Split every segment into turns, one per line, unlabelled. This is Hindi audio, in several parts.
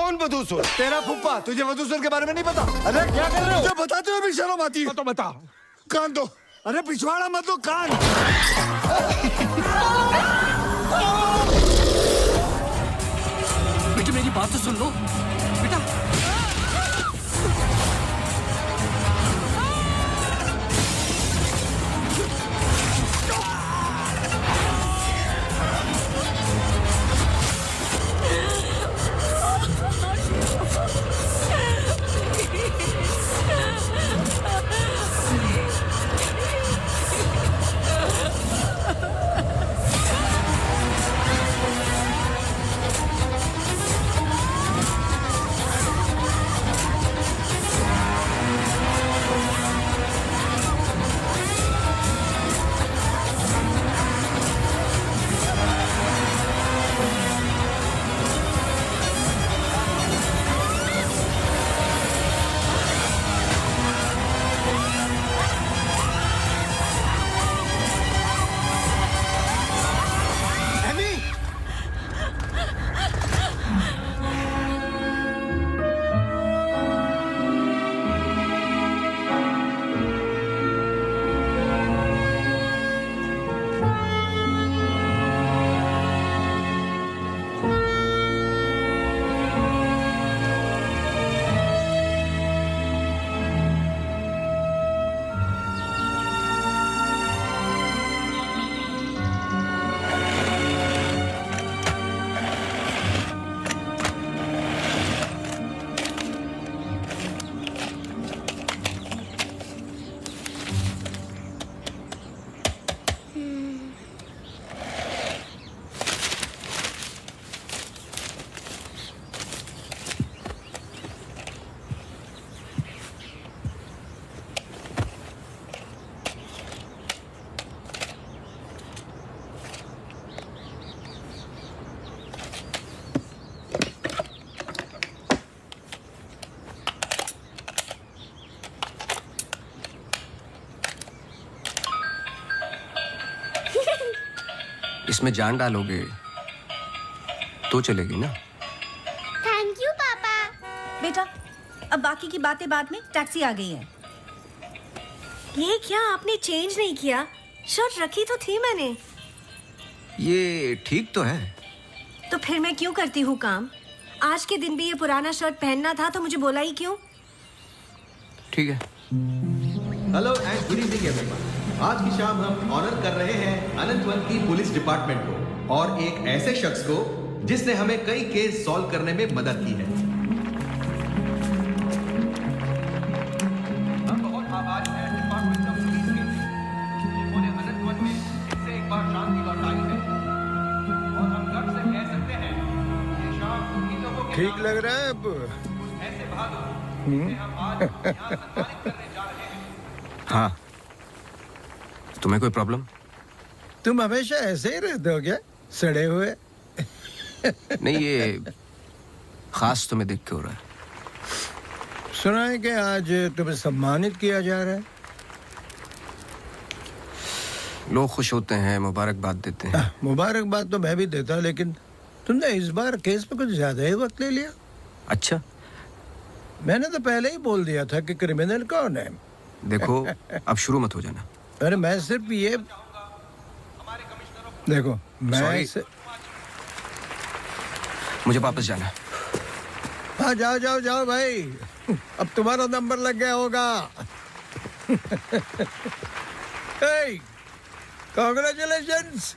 कौन वधूसुर?
तेरा फुप्पा। तुझे वधूसुर के बारे में नहीं पता?
अरे क्या कर रहे हो?
जो बताते हो भी शर्म आती है।
तो बता।
कान दो। अरे पिछवाड़ा मत दो, कान।
बेटे मेरी बात तो सुन लो बेटा।
इसमें जान डालोगे तो चलेगी ना?
थैंक यू पापा।
बेटा अब बाकी की बातें बाद में, टैक्सी आ गई है। ये क्या आपने चेंज नहीं किया? शर्ट रखी तो थी मैंने।
ये ठीक तो है।
तो फिर मैं क्यों करती हूँ काम? आज के दिन भी ये पुराना शर्ट पहनना था तो मुझे बोला ही क्यों?
ठीक है।
Hello and good evening everyone. आज की शाम हम ऑनर कर रहे हैं अनंतवन की पुलिस डिपार्टमेंट को और एक ऐसे शख्स को जिसने हमें कई केस सॉल्व करने में मदद की है। हम बहुत आभारी हैं डिपार्टमेंट ऑफ पुलिस के, जिन्होंने अनंतवन में इससे एक बार शांति लौटाई है और हम गर्व से कह सकते हैं कि शाम इन लोगों के
ठीक लग रहा है अब?
ऐसे बहादुर जिसे हम आज यहाँ सम्मानित करने जा रहे हैं।
हाँ, तुम्हें कोई प्रॉब्लम?
तुम हमेशा ऐसे ही रहते हो क्या, सड़े हुए?
नहीं, ये खास तुम्हें देख के हो रहा है।
सुना है कि आज तुम्हें सम्मानित किया जा रहा है।
लोग खुश होते हैं, मुबारकबाद देते हैं।
मुबारकबाद तो मैं भी देता, लेकिन तुमने इस बार केस पे कुछ ज्यादा ही वक्त ले लिया।
अच्छा,
मैंने तो पहले ही बोल दिया था कि क्रिमिनल कौन है।
देखो अब शुरू मत हो जाना।
अरे मैं सिर्फ ये देखो, मैं
मुझे वापस जाना है।
हाँ जाओ जाओ जाओ भाई, अब तुम्हारा नंबर लग गया होगा। कांग्रेचुलेशंस।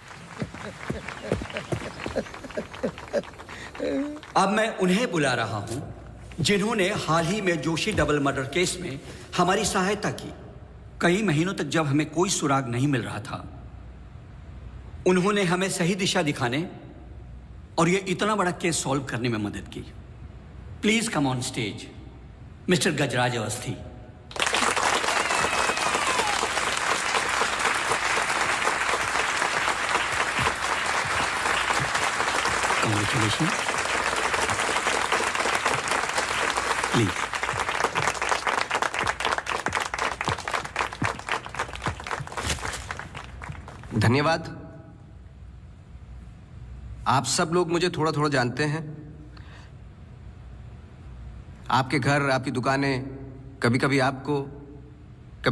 अब मैं उन्हें बुला रहा हूं जिन्होंने हाल ही में जोशी डबल मर्डर केस में हमारी सहायता की। कई महीनों तक जब हमें कोई सुराग नहीं मिल रहा था, उन्होंने हमें सही दिशा दिखाने और ये इतना बड़ा केस सॉल्व करने में मदद की। Please come on stage mister Gajraj Awasthi. Congratulations. Please.
धन्यवाद। आप सब लोग मुझे थोड़ा थोड़ा जानते हैं। आपके घर, आपकी दुकानें, कभी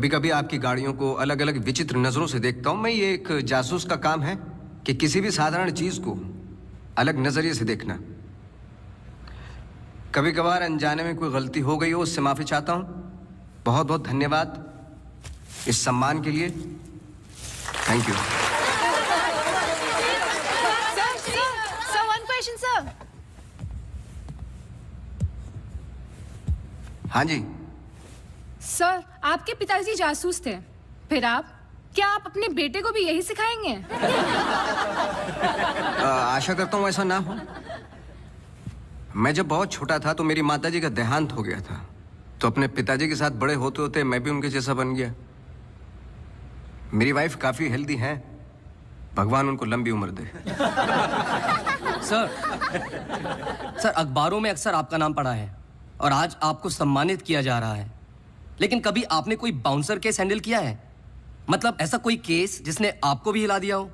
कभी आपकी गाड़ियों को अलग अलग विचित्र नजरों से देखता हूं मैं। ये एक जासूस का काम है कि किसी भी साधारण चीज को अलग नजरिए से देखना। कभी कभार अनजाने में कोई गलती हो गई हो, उससे माफी चाहता हूं। बहुत बहुत धन्यवाद इस सम्मान के लिए। Thank you.
Sir, one question, sir.
हाँ जी।
सर, आपके पिताजी जासूस थे, फिर आप? क्या आप अपने बेटे को भी यही सिखाएंगे?
आशा करता हूं ऐसा ना हो। मैं जब बहुत छोटा था तो मेरी माताजी का देहांत हो गया था, तो अपने पिताजी के साथ बड़े होते होते मैं भी उनके जैसा बन गया। मेरी वाइफ काफी हेल्दी है, भगवान उनको लंबी उम्र दे।
सर अखबारों में अक्सर आपका नाम पड़ा है और आज आपको सम्मानित किया जा रहा है, लेकिन कभी आपने कोई बाउंसर केस हैंडल किया है? मतलब ऐसा कोई केस जिसने आपको भी हिला दिया हो?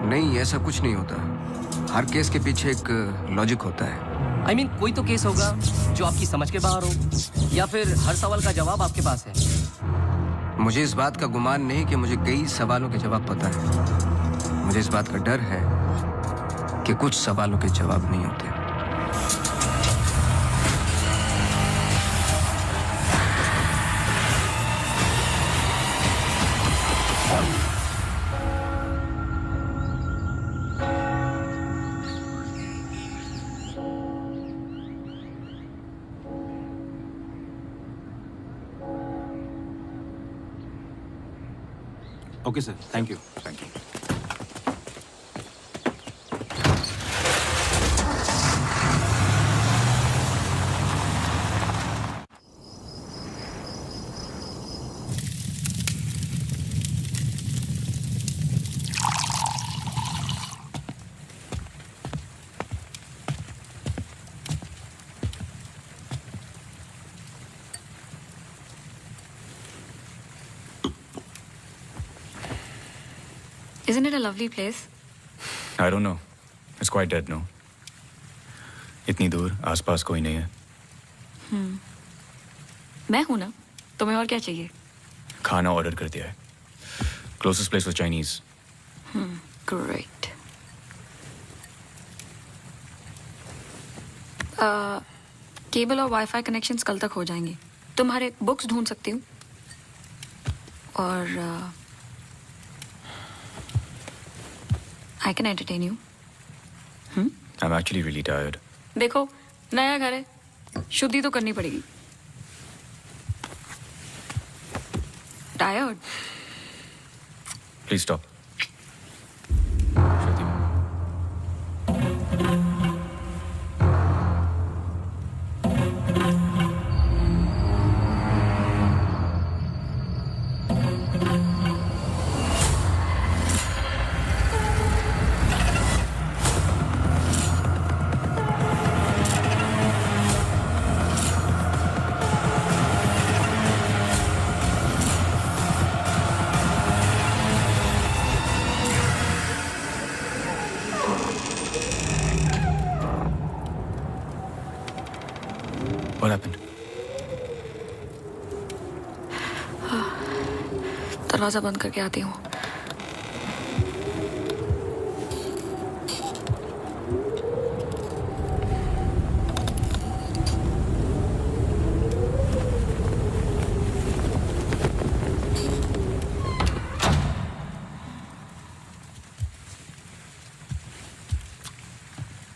नहीं, ऐसा कुछ नहीं होता। हर केस के पीछे एक लॉजिक होता है।
I mean, कोई तो केस होगा जो आपकी समझ के बाहर हो, या फिर हर सवाल का जवाब आपके पास है।
मुझे इस बात का गुमान नहीं कि मुझे कई सवालों के जवाब पता है। मुझे इस बात का डर है कि कुछ सवालों के जवाब नहीं होते।
Okay, sir. Thank you. Thank you.
Isn't it a lovely place?
I don't know. It's quite dead, no? इतनी दूर आसपास कोई नहीं है।
मैं हूं ना, तुम्हें और क्या चाहिए?
खाना ऑर्डर कर दिया है। Closest place was Chinese.
Great. Cable और वाईफाई कनेक्शंस कल तक हो जाएंगे। तुम्हारे बुक्स ढूंढ सकती हूँ और I can entertain you.
I'm actually really tired.
देखो, नया घर है, शुद्धि तो करनी पड़ेगी। Tired?
Please stop. What happened?
दरवाजा बंद करके आती हूँ।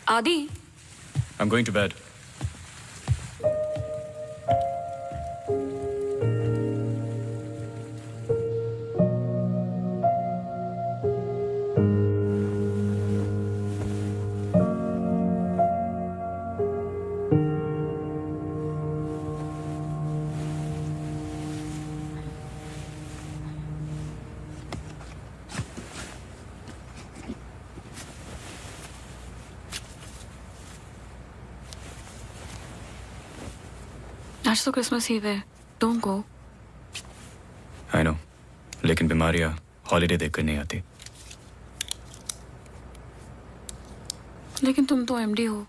आदि,
I'm going to bed.
आज तो क्रिसमस ईव है, डोंट गो।
आई नो, लेकिन बीमारियां हॉलीडे देखकर नहीं आती।
लेकिन तुम तो एमडी हो,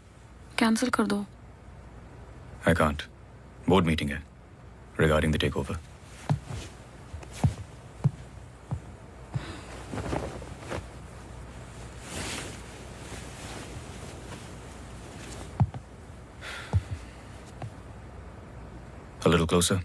कैंसिल कर दो।
आई कांट, बोर्ड मीटिंग है regarding the take over. A little closer.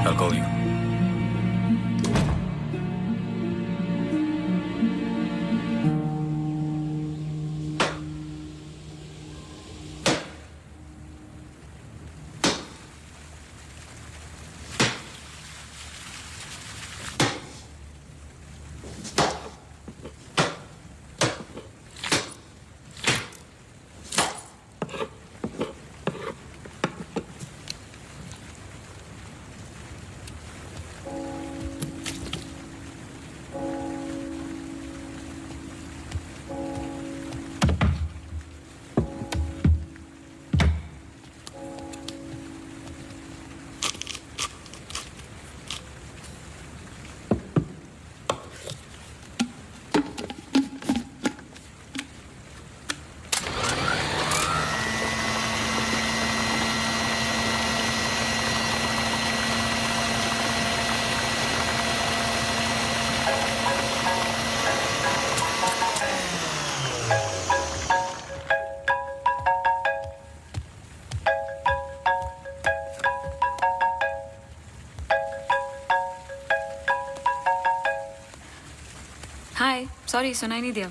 I'll call you.
Hi, sorry, सुनाई नहीं दिया।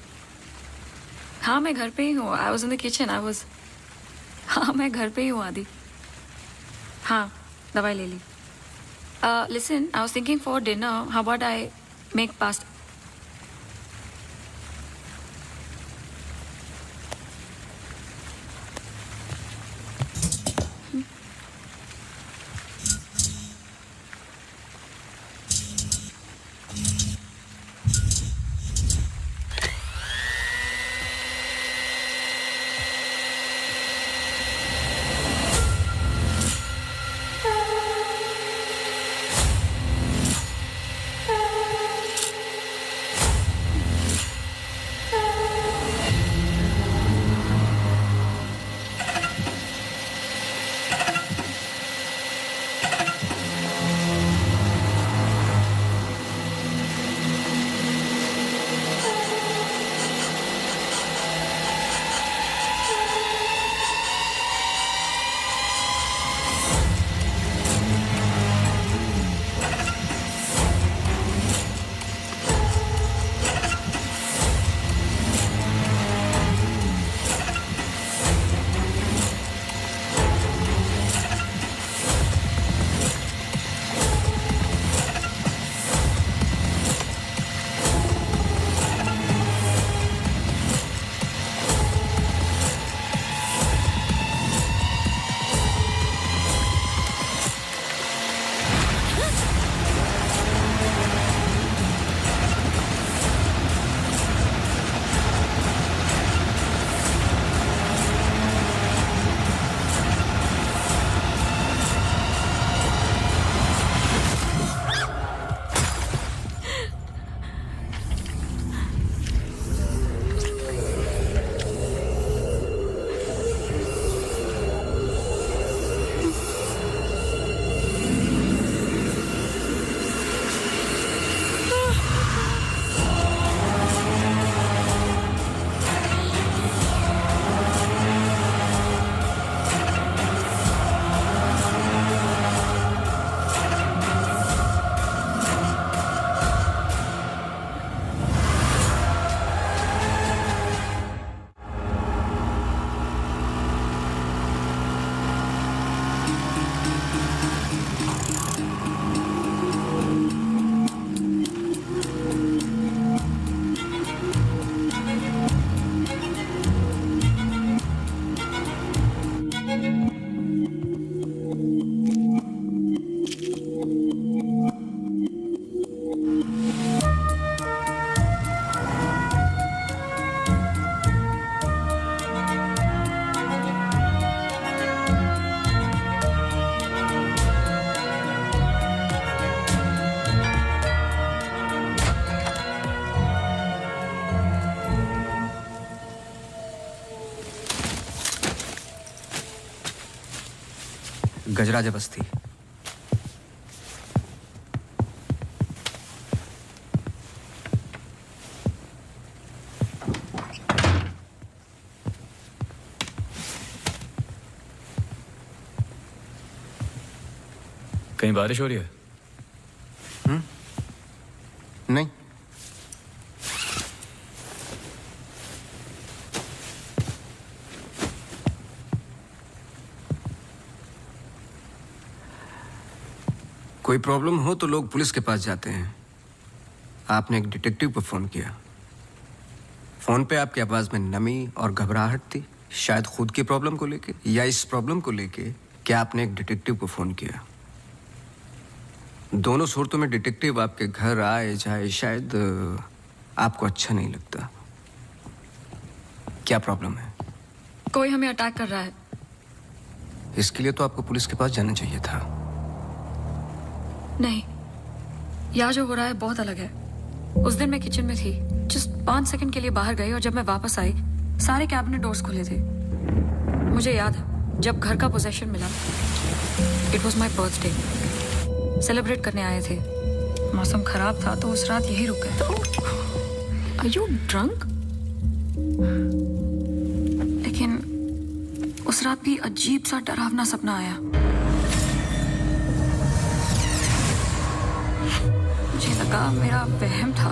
हाँ, मैं घर पे ही हूँ। I was in the kitchen. हाँ, मैं घर पे ही हूँ आदि। हाँ, दवाई ले ली। Listen, I was thinking for dinner, how about I make pasta.
गजराजा बस्ती।
कहीं बारिश हो रही है?
नहीं। कोई प्रॉब्लम हो तो लोग पुलिस के पास जाते हैं। आपने एक डिटेक्टिव को फोन किया। फोन पे आपकी आवाज में नमी और घबराहट थी, शायद खुद की प्रॉब्लम को लेके या इस प्रॉब्लम को लेके कि आपने एक डिटेक्टिव को फोन किया। दोनों सूरतों में डिटेक्टिव आपके घर आए जाए शायद आपको अच्छा नहीं लगता। क्या प्रॉब्लम है?
कोई हमें अटैक कर रहा है।
इसके लिए तो आपको पुलिस के पास जाना चाहिए था।
नहीं, यहाँ जो हो रहा है बहुत अलग है। उस दिन मैं किचन में थी, जस्ट 5 सेकंड के लिए बाहर गई और जब मैं वापस आई सारे कैबिनेट डोर्स खुले थे। मुझे याद है जब घर का पोजेशन मिला, it was my birthday, celebrate करने आए थे। मौसम खराब था तो उस रात यही रुक गए। Are you drunk? लेकिन उस रात भी अजीब सा डरावना सपना आया। मुझे लगा मेरा वहम था।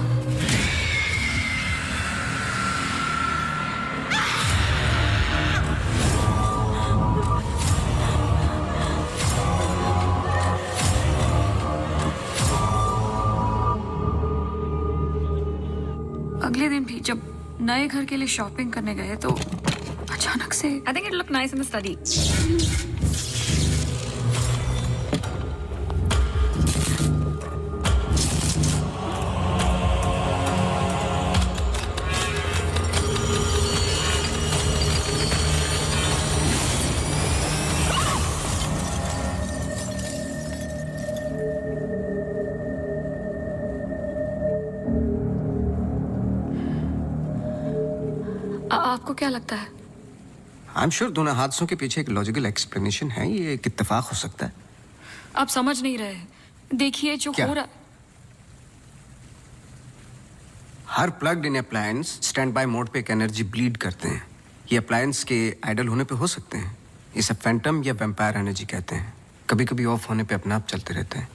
अगले दिन भी जब नए घर के लिए शॉपिंग करने गए तो अचानक से I think it look nice in the study. आपको क्या लगता है?
आई एम श्योर दोनों हादसों के पीछे एक लॉजिकल एक्सप्लेनेशन है। ये एक इत्तेफाक हो सकता है।
आप समझ नहीं रहे। देखिए जो
क्या?
हो रहा।
हर plugged in appliance stand by mode पे एक एनर्जी ब्लीड करते हैं। ये अप्लायंस के आइडल होने पे हो सकते हैं। इसे फैंटम या वैम्पायर एनर्जी कहते हैं। कभी कभी ऑफ होने पे अपने आप चलते रहते हैं।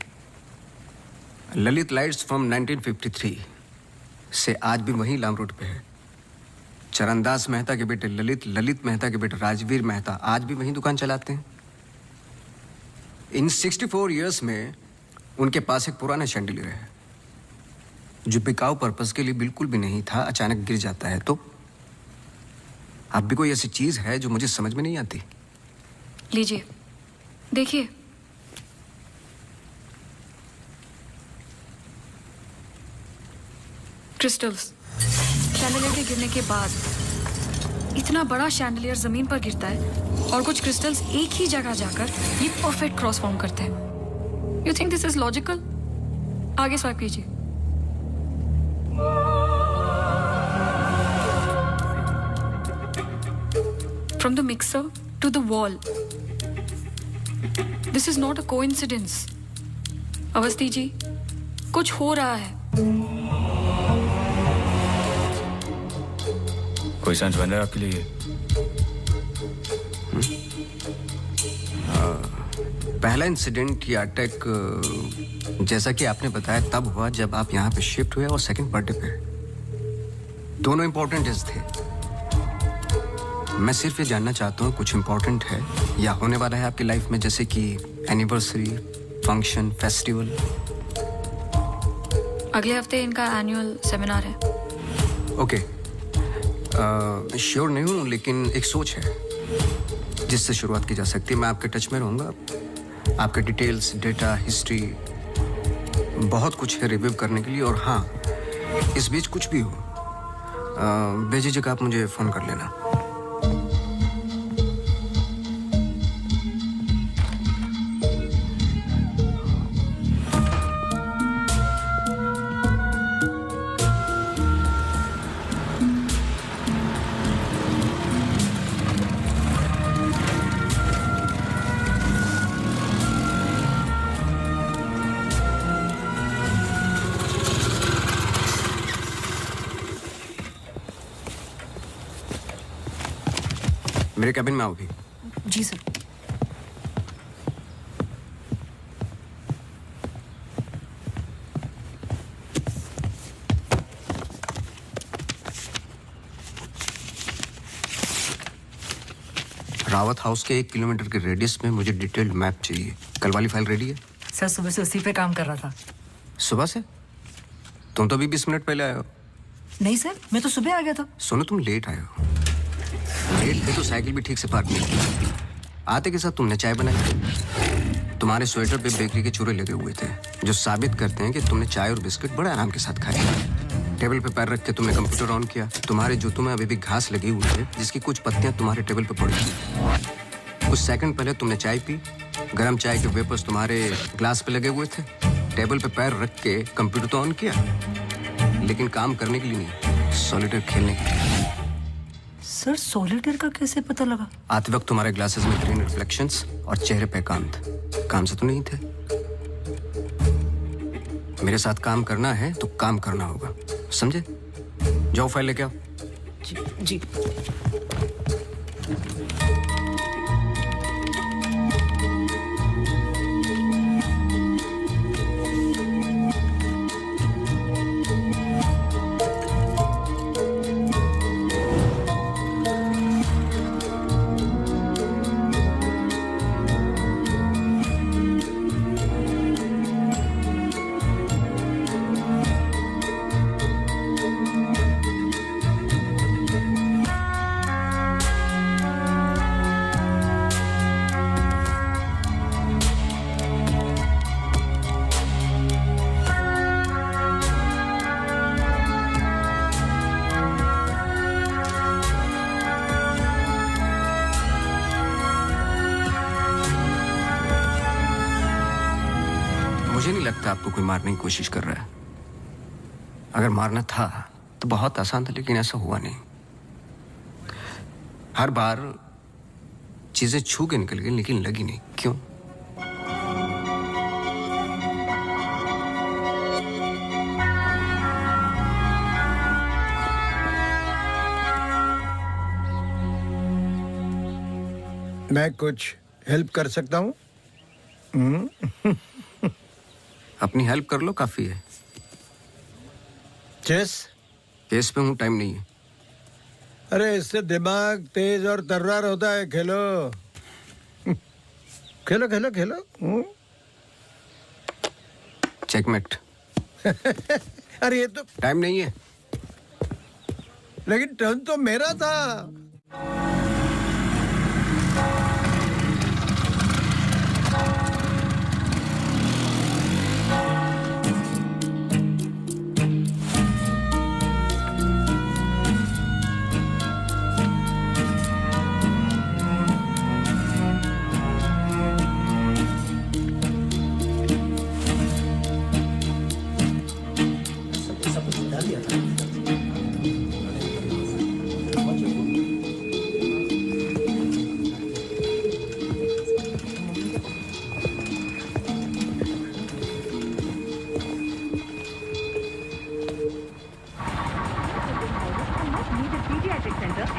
ललित लाइट्स फ्रॉम 1953 से आज भी वही लाम रोड पे है। चरणदास मेहता के बेटे ललित, ललित मेहता के बेटे राजवीर मेहता आज भी वही दुकान चलाते हैं। इन 64 इयर्स में उनके पास एक पुराना शैंडलियर है जो बिकाऊ पर्पस के लिए बिल्कुल भी नहीं था, अचानक गिर जाता है। तो अब भी कोई ऐसी चीज है जो मुझे समझ में नहीं आती।
लीजिए देखिए। क्रिस्टल्स। शैंडलियर के गिरने के बाद इतना बड़ा शैंडलियर जमीन पर गिरता है और कुछ क्रिस्टल्स एक ही जगह जाकर ये परफेक्ट क्रॉस फॉर्म करते हैं। You think this is logical? आगे स्वाइप कीजिए। From the mixer to the wall. This is not a coincidence. Awasthi ji, कुछ हो रहा है।
कोई सेंस बन रहा है आपके लिए?
पहला इंसिडेंट या अटैक जैसा कि आपने बताया तब हुआ जब आप यहाँ पे शिफ्ट हुए और सेकंड बर्थडे पे। दोनों इंपॉर्टेंट डेज थे। मैं सिर्फ ये जानना चाहता हूँ कुछ इंपॉर्टेंट है या होने वाला है आपकी लाइफ में, जैसे कि एनिवर्सरी, फंक्शन, फेस्टिवल।
अगले हफ्ते इनका एनुअल सेमिनार है।
ओके, श्योर नहीं हूँ लेकिन एक सोच है जिससे शुरुआत की जा सकती है। मैं आपके टच में रहूँगा। आपके डिटेल्स, डेटा, हिस्ट्री बहुत कुछ है रिव्यू करने के लिए। और हाँ, इस बीच कुछ भी हो बेझिझक आप मुझे फ़ोन कर लेना। मेरे कैबिन में आओ भी।
जी सर।
रावत हाउस के 1 किलोमीटर के रेडियस में मुझे डिटेल्ड मैप चाहिए। कल वाली फाइल रेडी है?
सर सुबह से उसी पे काम कर रहा था।
सुबह से? तुम तो अभी 20 मिनट पहले आए हो।
नहीं सर, मैं तो सुबह आ गया था।
सुनो, तुम लेट आए हो। लेट थे तो साइकिल भी ठीक से पार्क नहीं की। आते के साथ तुमने चाय बनाई। तुम्हारे स्वेटर पे बेकरी के चूरे लगे हुए थे जो साबित करते हैं कि तुमने चाय और बिस्किट बड़े आराम के साथ खाए। टेबल पे पैर रख के तुमने कंप्यूटर ऑन किया। तुम्हारे जूतों में अभी भी घास लगी हुई है जिसकी कुछ पत्तियां तुम्हारे टेबल पे पड़ी थी। कुछ सेकंड पहले तुमने चाय पी। गरम चाय के वेपर्स तुम्हारे ग्लास पे लगे हुए थे। टेबल पे पैर रख के कंप्यूटर तो ऑन किया, लेकिन काम करने के लिए नहीं, सॉलिटेयर खेलने के लिए।
सर सॉलिटेयर का कैसे पता लगा?
आते वक्त तुम्हारे ग्लासेस में ग्रीन रिफ्लेक्शंस और चेहरे पे काम था। काम से तो नहीं थे। मेरे साथ काम करना है तो काम करना होगा, समझे? जाओ फाइल लेके आओ।
जी।
मुझे नहीं लगता आपको कोई मारने की कोशिश कर रहा है। अगर मारना था तो बहुत आसान था, लेकिन ऐसा हुआ नहीं। हर बार चीजें छू के निकल गई लेकिन लगी नहीं। क्यों?
मैं कुछ हेल्प कर सकता हूँ?
अपनी हेल्प कर लो, काफी है।
चेस?
केस पे हूँ, टाइम नहीं है।
अरे इससे दिमाग तेज और तर्रार होता है। खेलो खेलो खेलो खेलो।
चेकमेट।
अरे ये तो
टाइम नहीं है।
लेकिन टर्न तो मेरा था।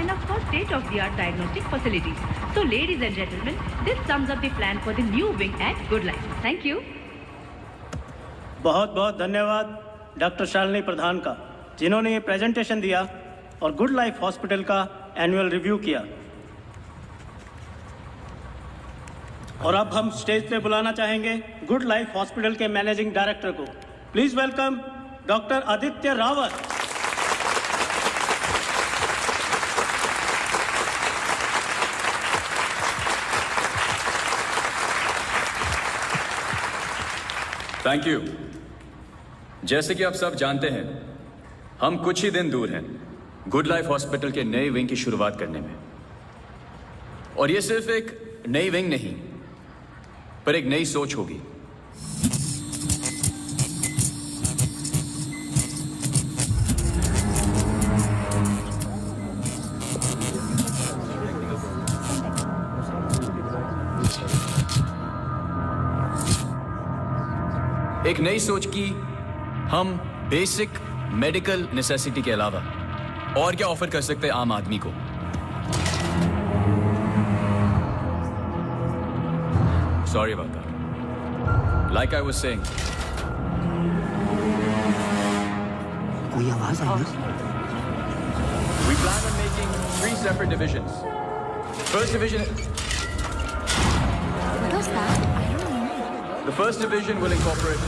And of course state-of-the-art diagnostic facilities. So ladies and gentlemen, this sums up the plan for the new wing at Good Life. Thank you.
बहुत बहुत धन्यवाद डॉक्टर शालिनी प्रधान का, जिन्होंने ये प्रेजेंटेशन दिया और गुड लाइफ हॉस्पिटल का एनुअल रिव्यू किया। और अब हम स्टेज पे बुलाना चाहेंगे गुड लाइफ हॉस्पिटल के मैनेजिंग डायरेक्टर को। Please welcome doctor Aditya Rawat.
Thank you. जैसे कि आप सब जानते हैं, हम कुछ ही दिन दूर हैं गुड लाइफ हॉस्पिटल के नए विंग की शुरुआत करने में। और ये सिर्फ एक नई विंग नहीं, पर एक नई सोच होगी। एक नई सोच की हम बेसिक मेडिकल नेसेसिटी के अलावा और क्या ऑफर कर सकते हैं आम आदमी को। Sorry about that. Like I was saying.
कोई आवाज आई ना?
We plan on making 3 separate divisions. First division.
What was that? I don't know.
The first division will incorporate.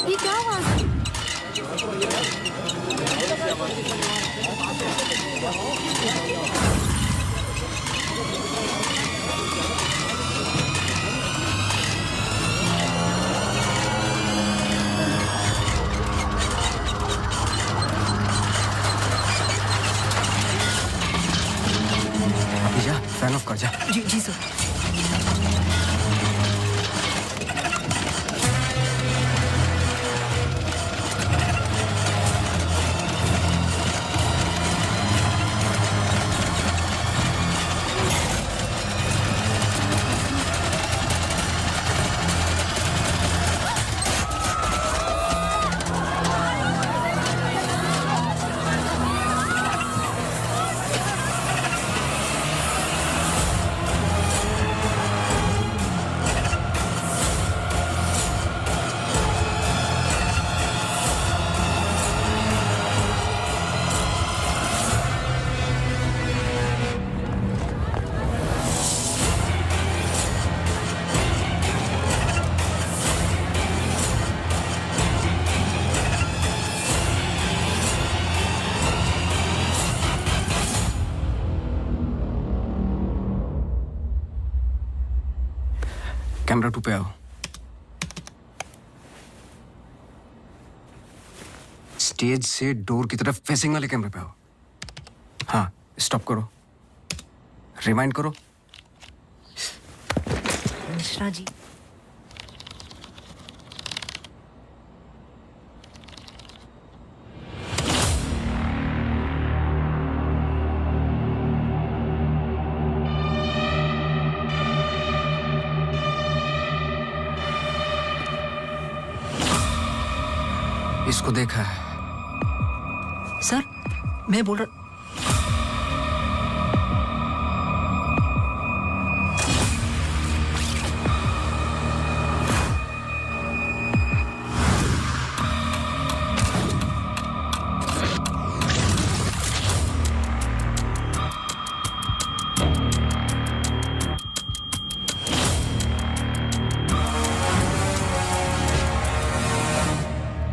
ये क्या आवाज है?
अभी जा, फैन ऑफ कर जा।
जी जी सर।
कैमरा 2 पे आओ। स्टेज से डोर की तरफ फेसिंग वाले कैमरे पे आओ। हाँ, स्टॉप करो, रिवाइंड करो।
मिश्रा जी,
इसको देखा है?
सर मैं बोल रहा।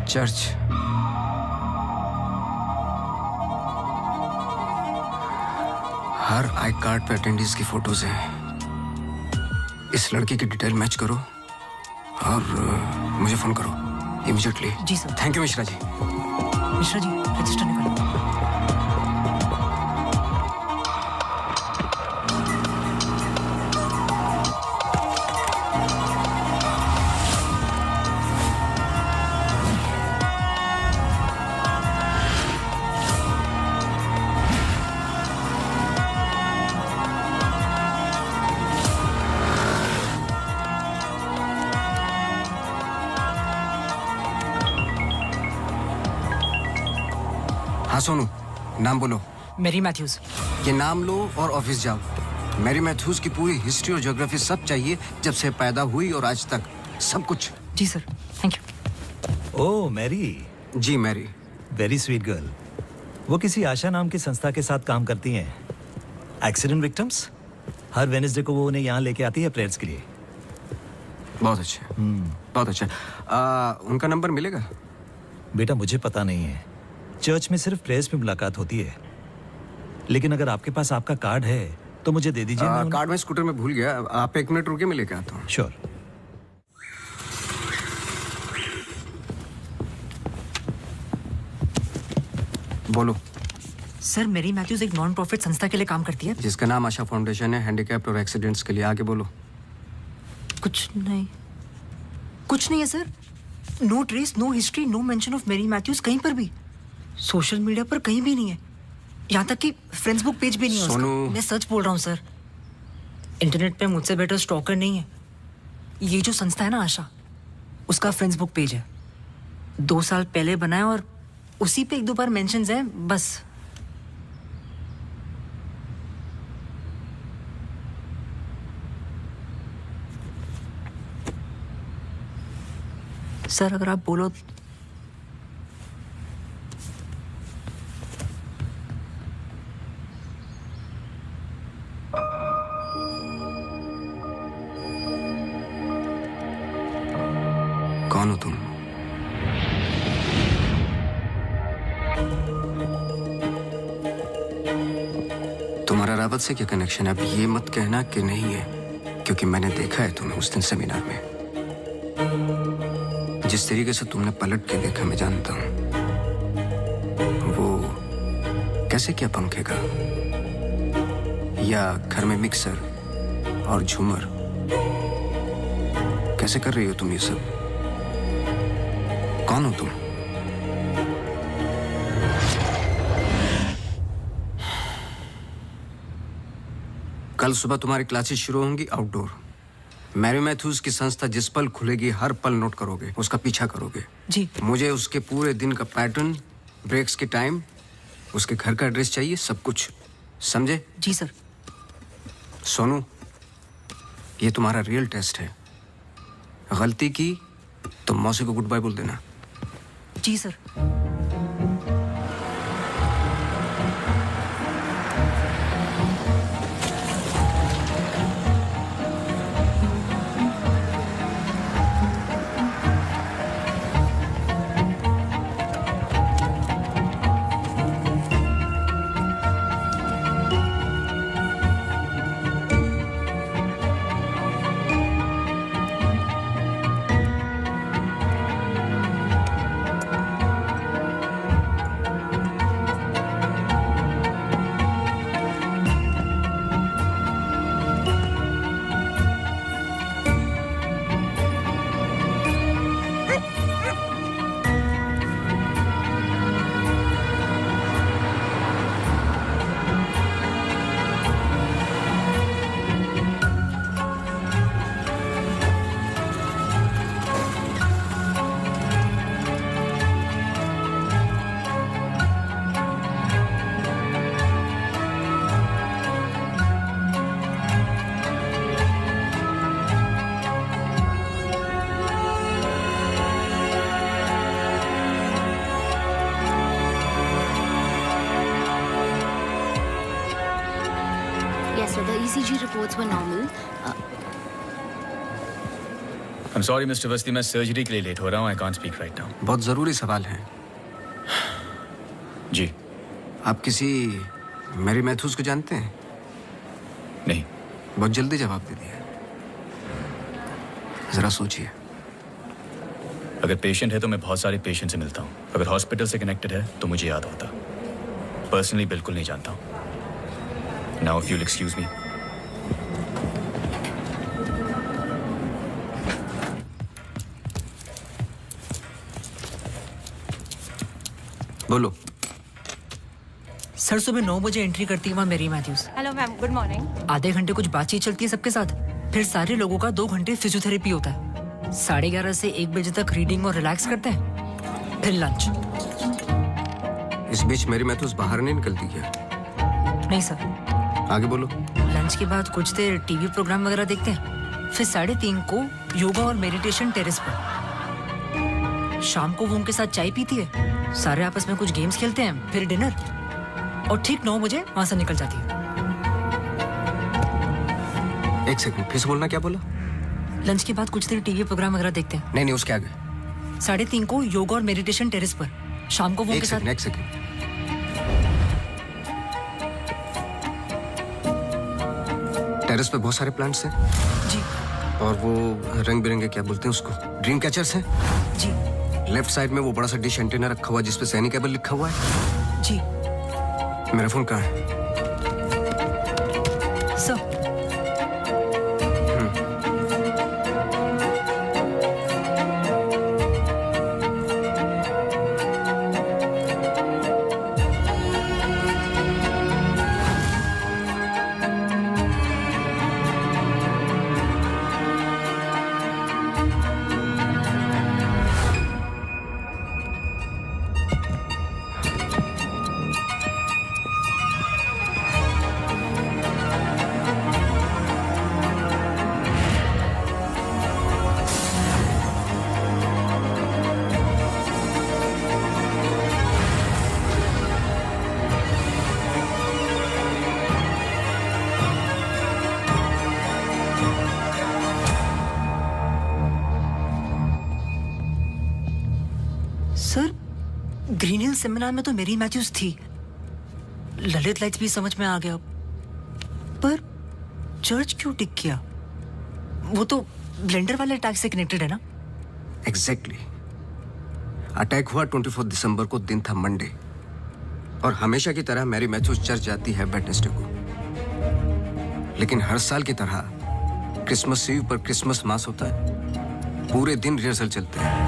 चर्च। हर आई कार्ड पे अटेंडेंस की फोटोज हैं। इस लड़के की डिटेल मैच करो और मुझे फोन करो इमीडिएटली।
जी sir.
Thank you Mishra ji.
Mishra ji register निकालो।
हाँ सोनू, नाम बोलो।
Mary Matthews.
ये नाम लो और ऑफिस जाओ। मैरी मैथ्यूज की पूरी हिस्ट्री और ज्योग्राफी सब चाहिए, जब से पैदा हुई और आज तक सब कुछ।
जी sir, thank you.
Oh Mary.
जी मैरी।
Very sweet girl. वो किसी आशा नाम की संस्था के साथ काम करती हैं। एक्सीडेंट विक्टिम्स, हर वेडनेसडे को वो उन्हें यहाँ लेके आती है प्रेयर्स के लिए।
बहुत अच्छा, बहुत अच्छा। उनका नंबर मिलेगा?
बेटा मुझे पता नहीं है, चर्च में सिर्फ प्रेयर्स में मुलाकात होती है, लेकिन अगर आपके पास आपका कार्ड है तो मुझे दे दीजिए।
कार्ड मैं स्कूटर में भूल गया, आप 1 मिनट रुके, मैं लेके आता हूँ।
श्योर।
बोलो।
सर मैरी मैथ्यूज एक नॉन प्रॉफिट संस्था के लिए काम करती है,
जिसका नाम आशा फाउंडेशन है, हैंडीकैप्ड और एक्सीडेंट्स के लिए। आगे बोलो।
कुछ नहीं, कुछ नहीं है sir. No trace, no history, no mention of Mary Matthews कहीं पर भी। सोशल मीडिया पर कहीं भी नहीं है, यहाँ तक कि फ्रेंड्स बुक पेज भी नहीं है उसका। मैं सच बोल रहा हूँ सर, इंटरनेट पे मुझसे बेटर स्टॉकर नहीं है। ये जो संस्था है ना आशा, उसका फ्रेंड्स बुक पेज है, 2 साल पहले बनाया और उसी पे 1-2 बार मेंशंस हैं बस। सर अगर आप बोलो
कौन हो तुम? तुम्हारा रावत से क्या कनेक्शन है? अब ये मत कहना कि नहीं है, क्योंकि मैंने देखा है तुम्हें उस दिन सेमिनार में। जिस तरीके से तुमने पलट के देखा मैं जानता हूं। वो कैसे क्या पंखे का, या घर में मिक्सर और झूमर, कैसे कर रही हो तुम ये सब? कौन हो तुम? कल सुबह तुम्हारी क्लासेस शुरू होंगी आउटडोर। मैरी मैथ्यूज की संस्था जिस पल खुलेगी हर पल नोट करोगे, उसका पीछा करोगे।
जी।
मुझे उसके पूरे दिन का पैटर्न, ब्रेक्स के टाइम, उसके घर का एड्रेस चाहिए, सब कुछ। समझे?
जी सर।
सोनू, ये तुम्हारा रियल टेस्ट है। गलती की तो मौसी को गुड बाय बोल देना।
जी sir.
Yes, sir. The ECG reports were normal.
I'm sorry, Mr. Vasti, मैं सर्जरी के लिए लेट हो रहा हूँ। I can't speak right now.
बहुत जरूरी सवाल है।
जी।
आप किसी मैरी मैथ्यूज को जानते हैं?
नहीं।
बहुत जल्दी जवाब दे दिया। जरा सोचिए।
अगर पेशेंट है तो मैं बहुत सारे पेशेंट से मिलता हूँ। अगर हॉस्पिटल से कनेक्टेड है तो मुझे याद होता। पर्सनली बिल्कुल नहीं जानता हूँ। Now, if you'll excuse me.
बोलो।
सर सुबह 9 बजे एंट्री करती है वहाँ Mary Matthews.
Hello ma'am, good morning.
आधे घंटे कुछ बातचीत चलती है सबके साथ, फिर सारे लोगों का 2 घंटे फिजियोथेरेपी होता है। 11:30 से 1 बजे तक रीडिंग और रिलैक्स करते हैं, फिर लंच।
इस बीच मेरी मैथ्यूज बाहर नहीं निकलती क्या?
नहीं सर।
आगे बोलो।
लंच के बाद कुछ देर टीवी प्रोग्राम वगैरह देखते हैं, फिर 3:30 को योगा और मेडिटेशन टेरेस पर। शाम को वो उनके साथ चाय पीती है, सारे आपस में कुछ गेम्स खेलते हैं, फिर डिनर, और ठीक 9 बजे वहां से निकल जाती है।
एक सेकंड, फिर से बोलना, क्या बोला?
लंच के बाद कुछ देर टीवी प्रोग्राम वगैरह देखते हैं।
नहीं, उसके आगे।
3:30 को योगा और मेडिटेशन टेरेस पर। शाम को वो उनके साथ।
एक सेकंड। टेरेस पे बहुत सारे प्लांट्स हैं।
जी।
और वो रंग बिरंगे, क्या बोलते हैं उसको, ड्रीम कैचर्स हैं।
जी।
लेफ्ट साइड में वो बड़ा सा डिश एंटीना रखा हुआ है जिसपे सैनिक केबल लिखा हुआ है।
जी।
मेरा फोन कहाँ है?
Sir. Sir Green Hill seminar में तो मेरी मैथ्यूज थी, ललित लाइट्स भी समझ में आ गया, पर चर्च क्यों टिक किया? वो तो ब्लेंडर वाले अटैक से कनेक्टेड है ना?
एग्जैक्टली। अटैक हुआ 24 दिसंबर को, दिन था मंडे, और हमेशा की तरह मैरी मैथ्यूज चर्च जाती है वेडनेसडे को। लेकिन हर साल की तरह क्रिसमस ईव पर क्रिसमस मास होता है, पूरे दिन रिहर्सल चलते हैं।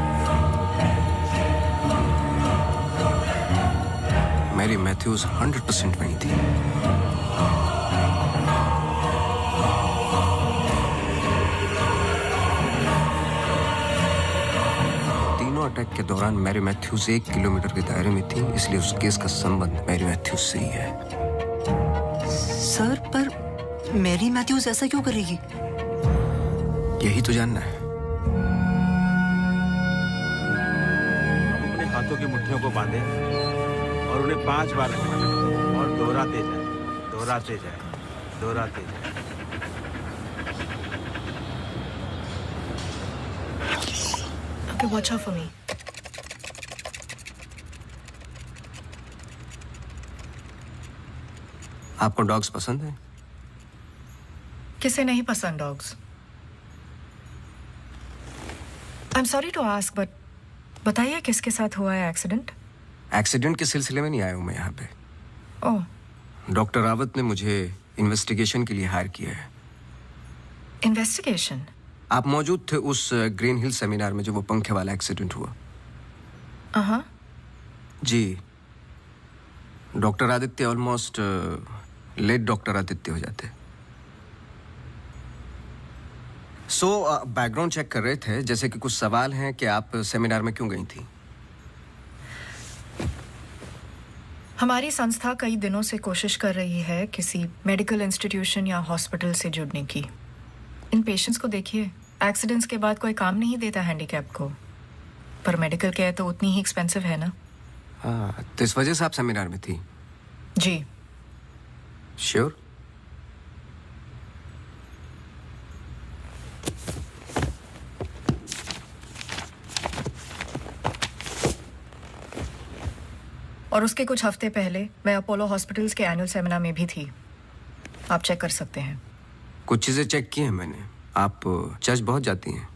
मैरी मैथ्यूज 100% वहीं थी। तीनों अटैक के दौरान मैरी मैथ्यूज 1 किलोमीटर के दायरे में थी, इसलिए उस केस का संबंध मैरी मैथ्यूज से ही है।
सर पर मैरी मैथ्यूज ऐसा क्यों करेगी?
यही तो जानना है।
अपने हाथों की मुट्ठियों को बांधे और उन्हें 5 बार घुमाएं और दोहराते जाए, दोहराते जाए, दोहराते जाए।
Okay, watch out for me.
आपको डॉग्स पसंद है?
किसे नहीं पसंद dogs? I am sorry to ask, but बताइए किसके साथ हुआ है एक्सीडेंट?
एक्सीडेंट के सिलसिले में नहीं आया हूं मैं यहाँ पे।
ओह,
डॉक्टर रावत ने मुझे इन्वेस्टिगेशन के लिए हायर किया है।
इन्वेस्टिगेशन?
आप मौजूद थे उस ग्रीन हिल सेमिनार में जो वो पंखे वाला एक्सीडेंट हुआ?
हाँ
जी। Doctor Aditya almost late doctor Aditya हो जाते। सो बैकग्राउंड चेक कर रहे थे, जैसे कि कुछ सवाल हैं कि आप सेमिनार में क्यों गई थी?
हमारी संस्था कई दिनों से कोशिश कर रही है किसी मेडिकल इंस्टीट्यूशन या हॉस्पिटल से जुड़ने की। इन पेशेंट्स को देखिए, एक्सीडेंट्स के बाद कोई काम नहीं देता हैंडीकैप को, पर मेडिकल केयर तो उतनी ही एक्सपेंसिव है ना।
हाँ, तो इस वजह से आप सेमिनार में थी?
जी।
श्योर?
और उसके कुछ हफ्ते पहले मैं अपोलो हॉस्पिटल्स के एनुअल सेमिनार में भी थी, आप चेक कर सकते हैं।
कुछ चीजें चेक की हैं मैंने। आप चर्च बहुत जाती हैं।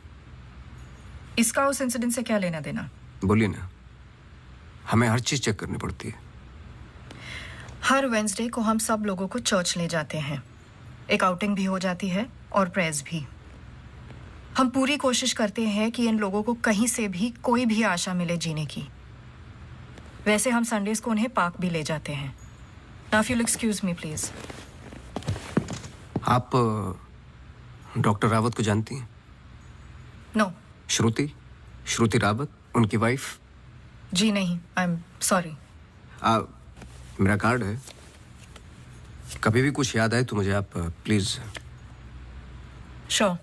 इसका उस इंसिडेंट से क्या लेना देना?
बोलिए ना, हमें हर चीज चेक करनी पड़ती है।
हर वेंसडे को हम सब लोगों को चर्च ले जाते हैं, एक आउटिंग भी हो जाती है और प्रेयर्स भी। हम पूरी कोशिश करते हैं कि इन लोगों को कहीं से भी कोई भी आशा मिले जीने की। वैसे हम संडेज को उन्हें पार्क भी ले जाते हैं। Now if you excuse me please.
आप डॉक्टर रावत को जानती हैं?
नो।
श्रुति रावत, उनकी वाइफ?
जी नहीं, आई एम सॉरी।
मेरा कार्ड है, कभी भी कुछ याद आए तो मुझे आप प्लीज।
श्योर।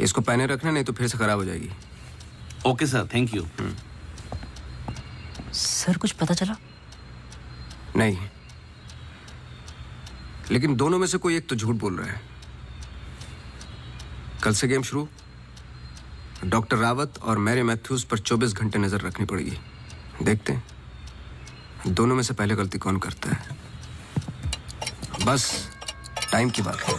इसको पहने रखना, नहीं तो फिर से खराब हो जाएगी।
Okay sir, thank you.
Sir कुछ पता चला?
नहीं, लेकिन दोनों में से कोई एक तो झूठ बोल रहा है। कल से गेम शुरू। डॉक्टर रावत और मैरी मैथ्यूज पर 24 घंटे नजर रखनी पड़ेगी। देखते हैं दोनों में से पहले गलती कौन करता है। बस टाइम की बात है।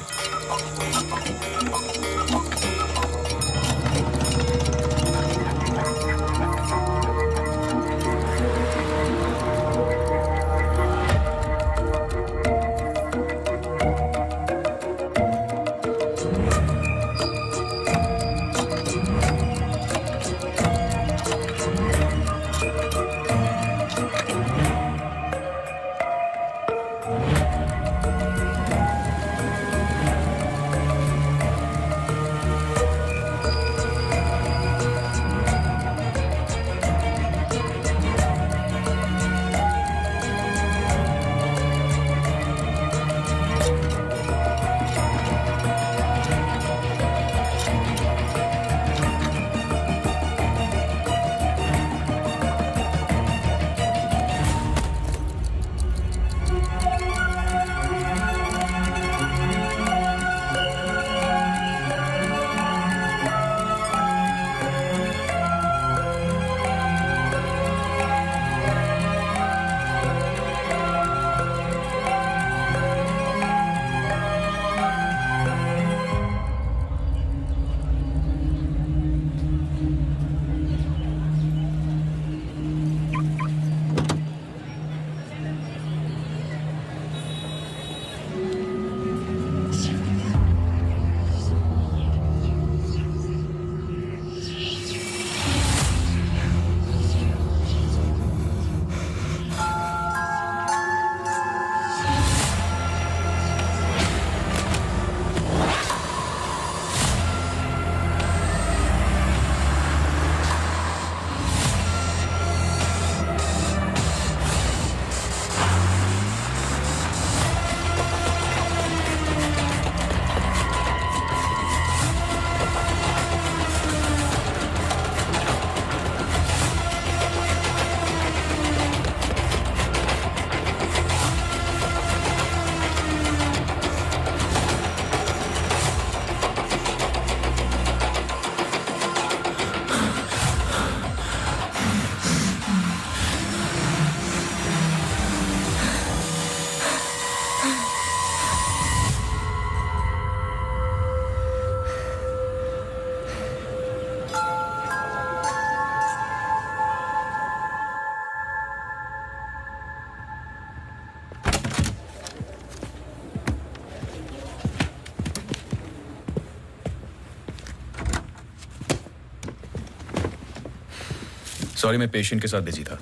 सॉरी, मैं पेशेंट के साथ बिजी था।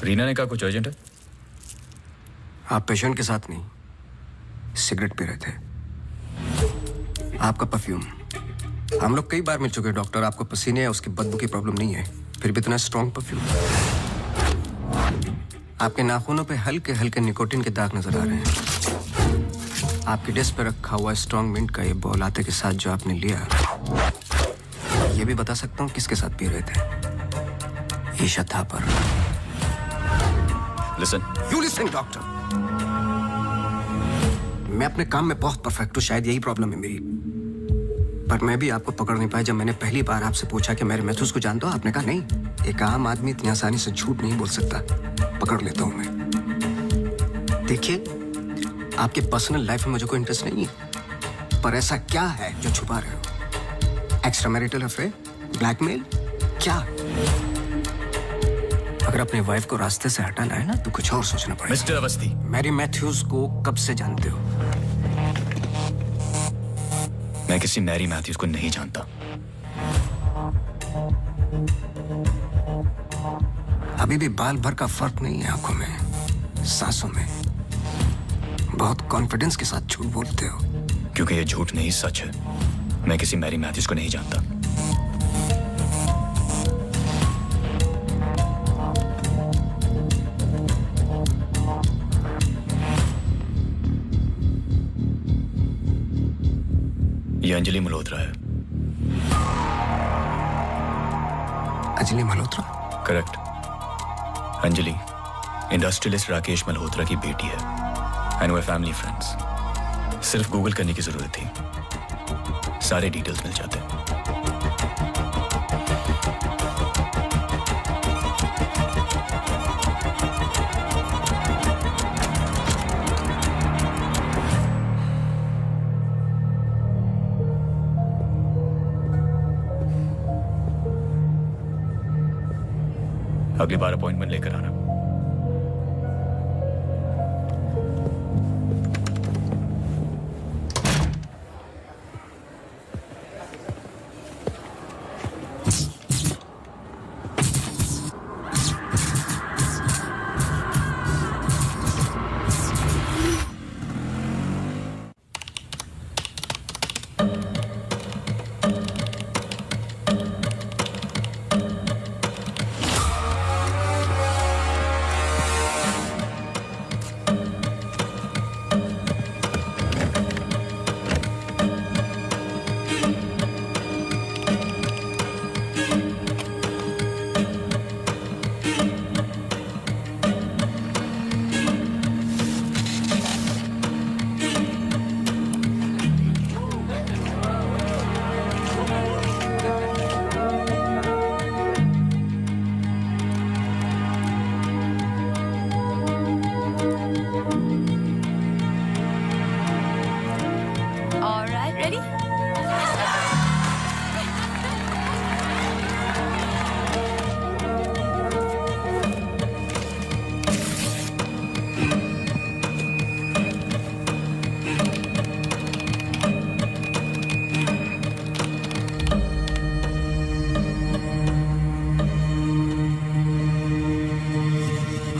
रीना ने कहा कुछ अर्जेंट है।
आप पेशेंट के साथ नहीं, सिगरेट पी रहे थे। आपका परफ्यूम हम लोग कई बार मिल चुके हैं डॉक्टर। आपको पसीने या उसकी बदबू की प्रॉब्लम नहीं है, फिर भी इतना स्ट्रॉन्ग परफ्यूम। आपके नाखूनों पे हल्के हल्के निकोटिन के दाग नजर आ रहे हैं। आपकी डेस्क पे रखा हुआ स्ट्रॉन्ग मिंट का ये बॉल आते के साथ जो आपने लिया, ये भी बता सकता हूँ किसके साथ पी रहे थे। Isha Thapar.
Listen,
you listen doctor. मैं अपने काम में बहुत परफेक्ट हूँ, शायद यही प्रॉब्लम है मेरी। पर मैं भी आपको पकड़ नहीं पाया। जब मैंने पहली बार आपसे पूछा कि मेरे मैथ्यूज को जानते हो, आपने कहा नहीं। एक आम आदमी इतनी आसानी से झूठ नहीं बोल सकता। पकड़ लेता हूं मैं। देखिए, आपके पर्सनल लाइफ में मुझे कोई इंटरेस्ट नहीं है, पर ऐसा क्या है जो छुपा रहे हो? एक्स्ट्रा मैरिटल अफेयर, ब्लैकमेल, क्या? अगर अपनी वाइफ को रास्ते से हटाना है ना, तो कुछ और सोचना पड़ेगा।
मिस्टर अवस्थी,
मैरी मैथ्यूज को कब से जानते हो?
मैं किसी मैरी मैथ्यूज को नहीं जानता।
अभी भी बाल भर का फर्क नहीं है आंखों में, सांसों में। बहुत कॉन्फिडेंस के साथ झूठ बोलते हो।
क्योंकि ये झूठ नहीं, सच है। मैं किसी मैरी मैथ्यूज को नहीं जानता। ये अंजलि मल्होत्रा है।
अंजलि मल्होत्रा?
करेक्ट। अंजलि इंडस्ट्रियलिस्ट राकेश मल्होत्रा की बेटी है। एंड वे फैमिली फ्रेंड्स। सिर्फ गूगल करने की जरूरत थी, सारे डिटेल्स मिल जाते हैं। अगली बार अपॉइंटमेंट लेकर आना।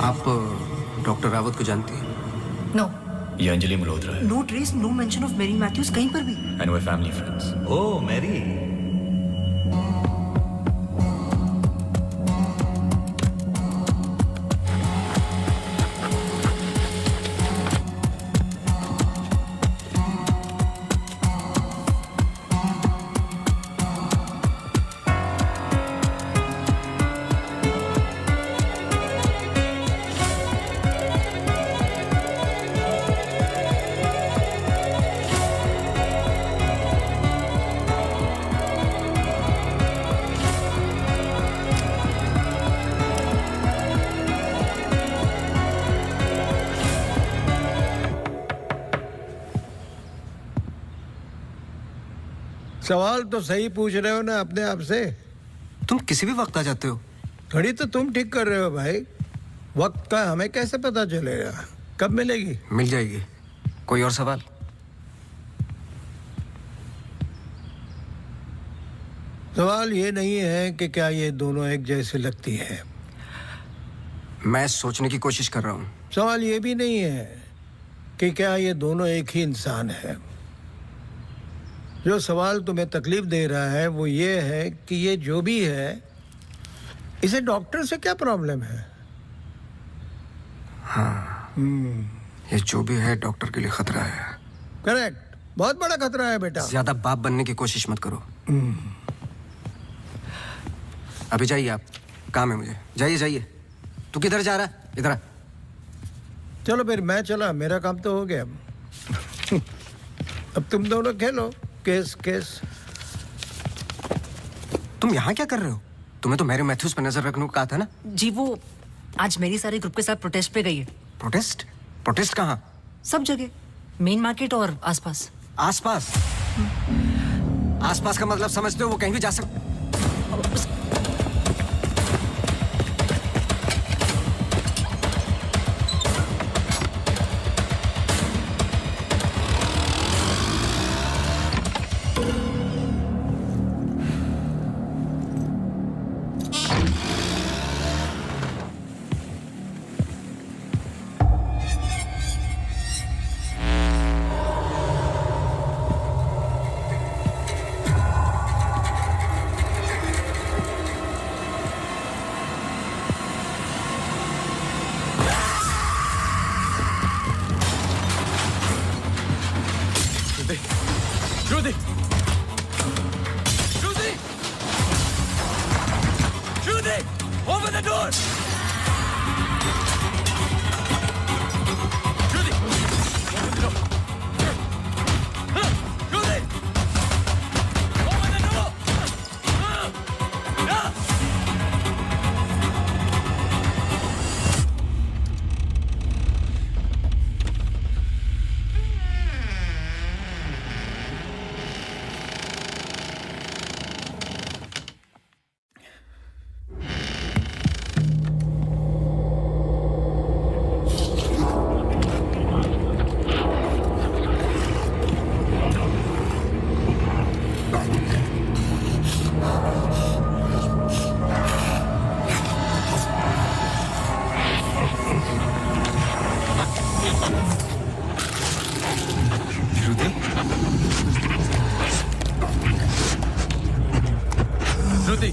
आप डॉक्टर रावत को जानती हैं?
नो।
ये अंजलि मल्होत्रा है।
No trace, no mention of Mary Matthews कहीं पर भी।
एंड वे फैमिली फ्रेंड्स।
ओह मैरी,
सवाल तो सही पूछ रहे हो ना अपने आप से।
तुम किसी भी वक्त आ जाते हो।
घड़ी तो तुम ठीक कर रहे हो भाई, वक्त का हमें कैसे पता चलेगा? कब मिलेगी?
मिल जाएगी। कोई और सवाल?
सवाल ये नहीं है कि क्या ये दोनों एक जैसे लगती है।
मैं सोचने की कोशिश कर रहा हूँ।
सवाल ये भी नहीं है कि क्या ये दोनों एक ही इंसान है। जो सवाल तुम्हें तकलीफ दे रहा है वो ये है कि ये जो भी है, इसे डॉक्टर से क्या प्रॉब्लम है?
हाँ, ये जो भी है डॉक्टर के लिए खतरा है।
करेक्ट, बहुत बड़ा खतरा है बेटा।
ज्यादा बाप बनने की कोशिश मत करो। अभी जाइए आप, काम है मुझे। जाइए जाइए। तू किधर जा रहा है? इधर आ।
चलो फिर मैं चला, मेरा काम तो हो गया। अब तुम दोनों खेलो केस केस।
तुम यहाँ क्या कर रहे हो? तुम्हें तो मैरी मैथ्यूज पर नजर रखने को कहा था ना?
जी वो आज मेरी सारे ग्रुप के साथ प्रोटेस्ट पे गई है।
प्रोटेस्ट? प्रोटेस्ट कहाँ?
सब जगह, मेन मार्केट और आसपास।
आसपास? आसपास का मतलब समझते हो? वो कहीं भी जा सकते।
Judy! Judy! Judy! Open the door! Judy! Open the door! Judy! Open the door! Yeah! Shruti!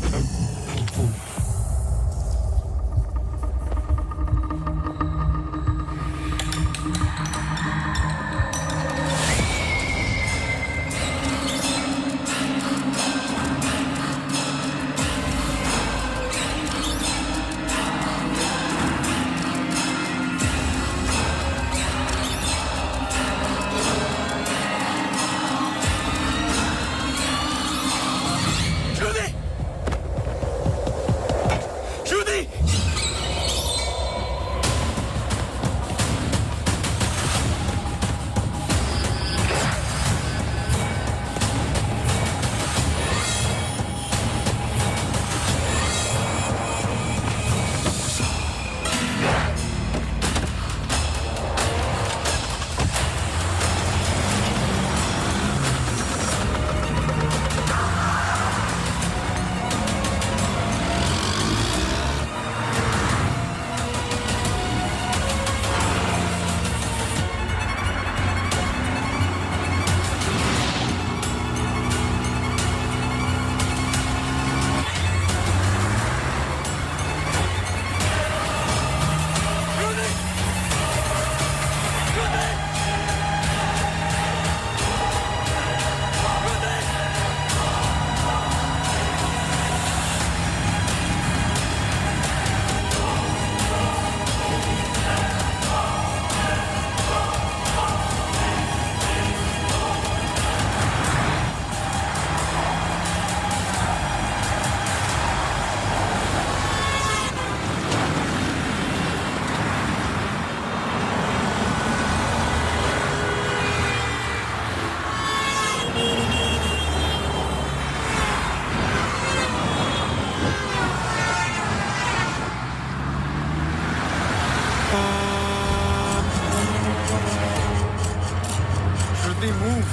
Shruti, move.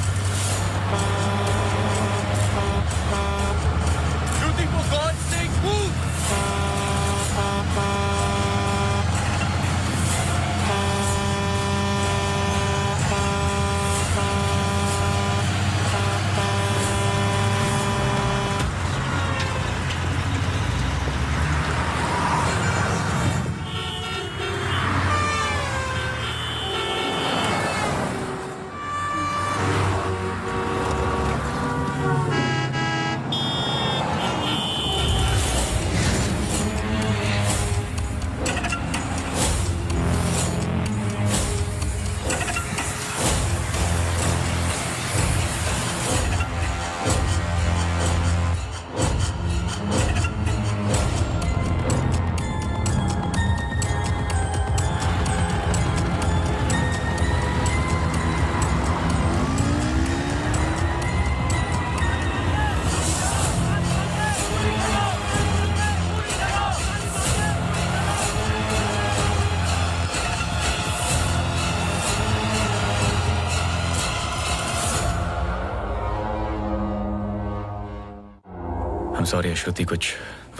I'm sorry, श्रुति कुछ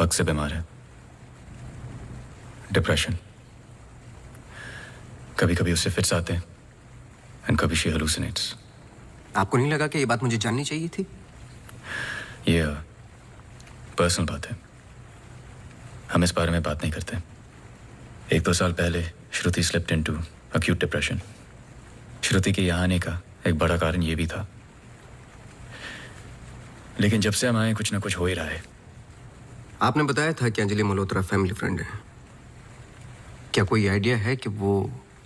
वक्त से बीमार है. डिप्रेशन. कभी कभी उससे फिट्स आते हैं एंड कभी शी हेलुसिनेट्स.
आपको नहीं लगा कि ये बात मुझे जाननी चाहिए थी?
ये पर्सनल बात है, हम इस बारे में बात नहीं करते. 1-2 साल पहले श्रुति स्लिप्ड इनटू अक्यूट डिप्रेशन. श्रुति के यहाँ आने का एक बड़ा कारण ये भी था. लेकिन जब से हम आए कुछ ना कुछ हो ही रहा है.
आपने बताया था कि अंजलि मल्होत्रा फैमिली फ्रेंड है. क्या कोई आइडिया है कि वो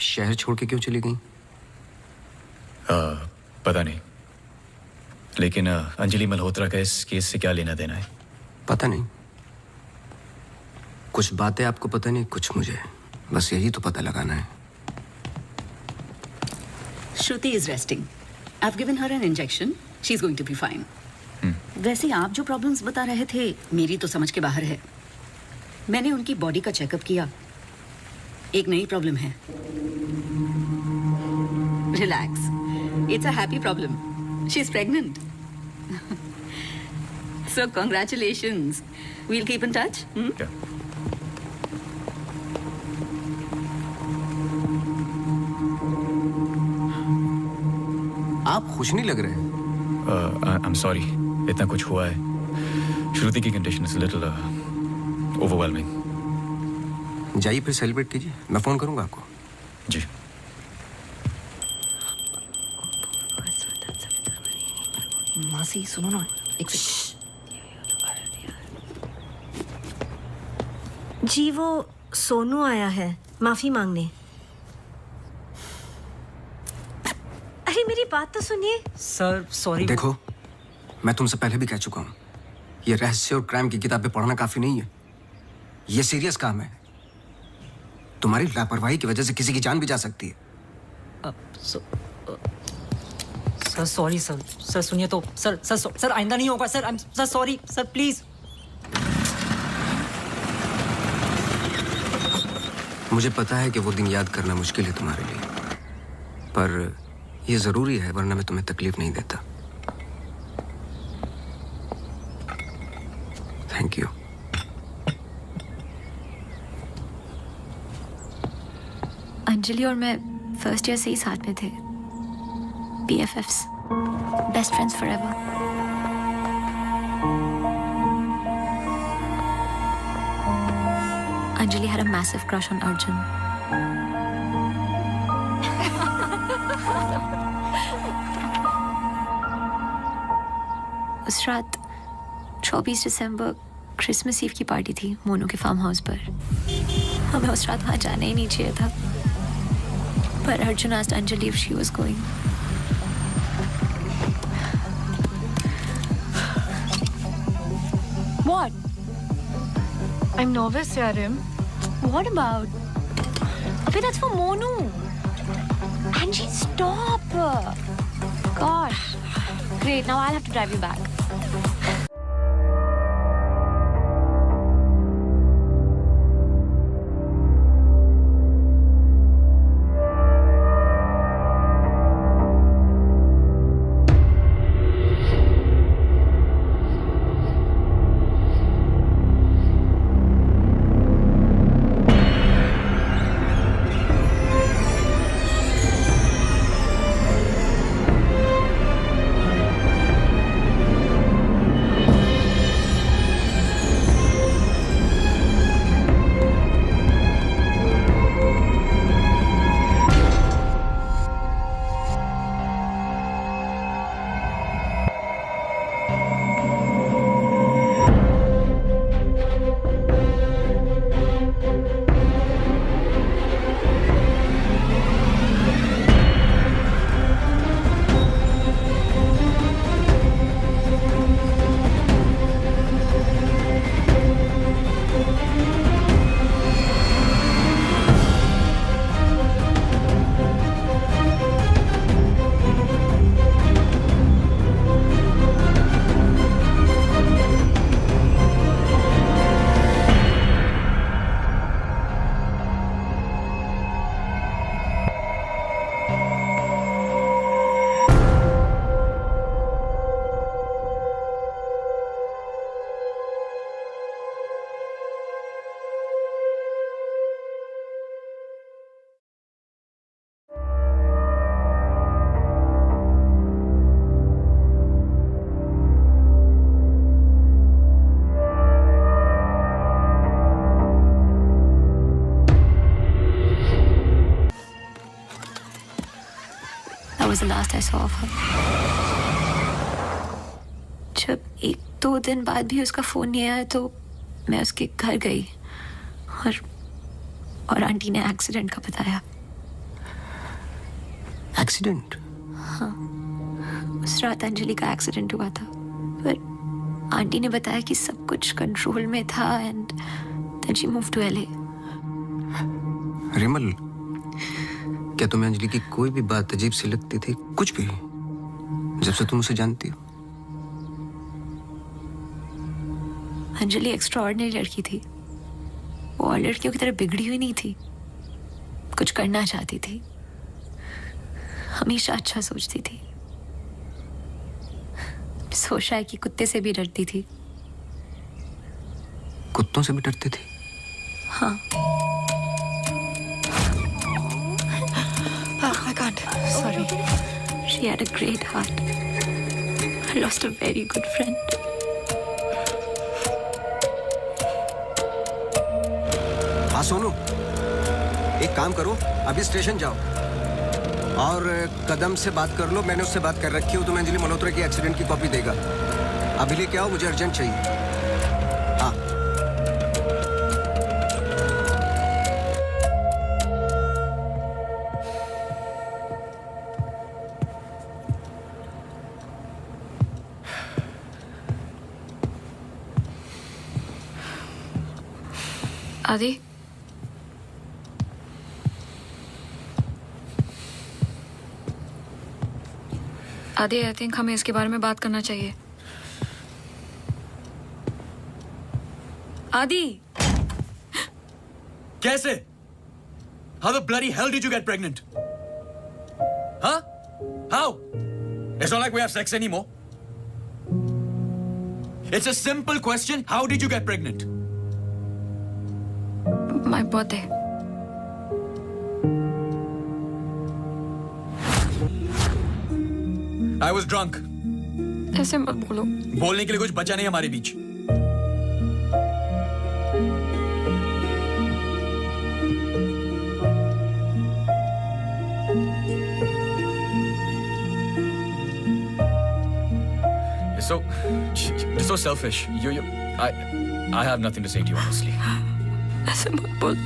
शहर छोड़ के क्यों चली गई?
पता नहीं, लेकिन अंजलि मल्होत्रा का इस केस से क्या लेना देना है?
पता नहीं. कुछ बातें आपको पता नहीं, कुछ मुझे. बस यही तो पता लगाना है.
Shruti is resting. I've given her an injection. She's going to be fine. वैसे आप जो प्रॉब्लम्स बता रहे थे मेरी तो समझ के बाहर है. मैंने उनकी बॉडी का चेकअप किया. एक नई प्रॉब्लम है. Relax. It's a happy problem. She's pregnant. So congratulations. We'll keep in touch.
Yeah.
आप खुश नहीं लग रहे हैं.
I'm sorry, इतना कुछ हुआ है. श्रुति की कंडीशन इज लिटिल ओवरवेलमिंग.
जाइए फिर सेलिब्रेट कीजिए. मैं फोन करूंगा आपको.
जी.
मासी सुनो ना एक
जी वो सोनू आया है माफी मांगने. अरे मेरी बात तो सुनिए.
Sir sorry.
देखो, मैं तुमसे पहले भी कह चुका हूं, ये रहस्य और क्राइम की किताबें पढ़ना काफी नहीं है. ये सीरियस काम है. तुम्हारी लापरवाही की वजह से किसी की जान भी जा सकती है.
Sir sorry sir. सर सुनिए तो सर सर सर आइंदा नहीं होगा sir. Sir sorry sir please.
मुझे पता है कि वो दिन याद करना मुश्किल है तुम्हारे लिए, पर ये जरूरी है, वरना मैं तुम्हें तकलीफ नहीं देता. Thank you.
अंजलि और मैं फर्स्ट ईयर से ही साथ में थे. BFFs, best friends forever. Anjali had a massive crush on Arjun. उस रात 24 दिसंबर क्रिसमस ईव की पार्टी थी मोनू के फार्म हाउस पर. हमें उस रात वहाँ जाना ही नहीं चाहिए था, पर Arjun asked Anjali if she was going.
What? I'm nervous, Yarim. What about? Abhi, that's for Monu. Angie, stop. Gosh. Great, now I'll have to drive you back.
was the last I saw of her. जब 1-2 दिन बाद भी उसका फोन नहीं आया तो मैं उसके घर गई और आंटी ने एक्सीडेंट का बताया।
एक्सीडेंट?
हाँ, उस रात अंजलि का एक्सीडेंट हुआ था, पर आंटी ने बताया कि सब कुछ कंट्रोल में था and then she move to LA।
Rimal, क्या तुम्हें अंजलि की कोई भी बात अजीब सी लगती थी? कुछ भी, जब से तुम उसे जानती हो?
अंजलि एक्स्ट्राऑर्डिनरी लड़की थी। वो और लड़कियों की तरह बिगड़ी हुई नहीं थी, कुछ करना चाहती थी, हमेशा अच्छा सोचती थी। सोचा है कि कुत्ते से भी डरती थी।
कुत्तों से भी डरती थी?
हाँ। I can't. Sorry. She had a great heart. I lost a very good friend.
हाँ सोनू, एक काम करो, अभी स्टेशन जाओ और कदम से बात कर लो। मैंने उससे बात कर रखी है, तुम्हें अंजलि मल्होत्रा की एक्सीडेंट की कॉपी देगा। अभी लेके आओ, मुझे अर्जेंट चाहिए। हाँ।
आदि, आदि, आई थिंक हमें इसके बारे में बात करना चाहिए। आदि,
कैसे? How the bloody hell did you get pregnant? Huh? How? It's not like we have sex anymore. It's a simple question. How did you get pregnant?
My birthday.
I was drunk.
ऐसे मत बोलो।
बोलने के लिए कुछ बचा नहीं हमारे बीच। You're so selfish. I have nothing to say to you, honestly.
ऐसे मत बोल।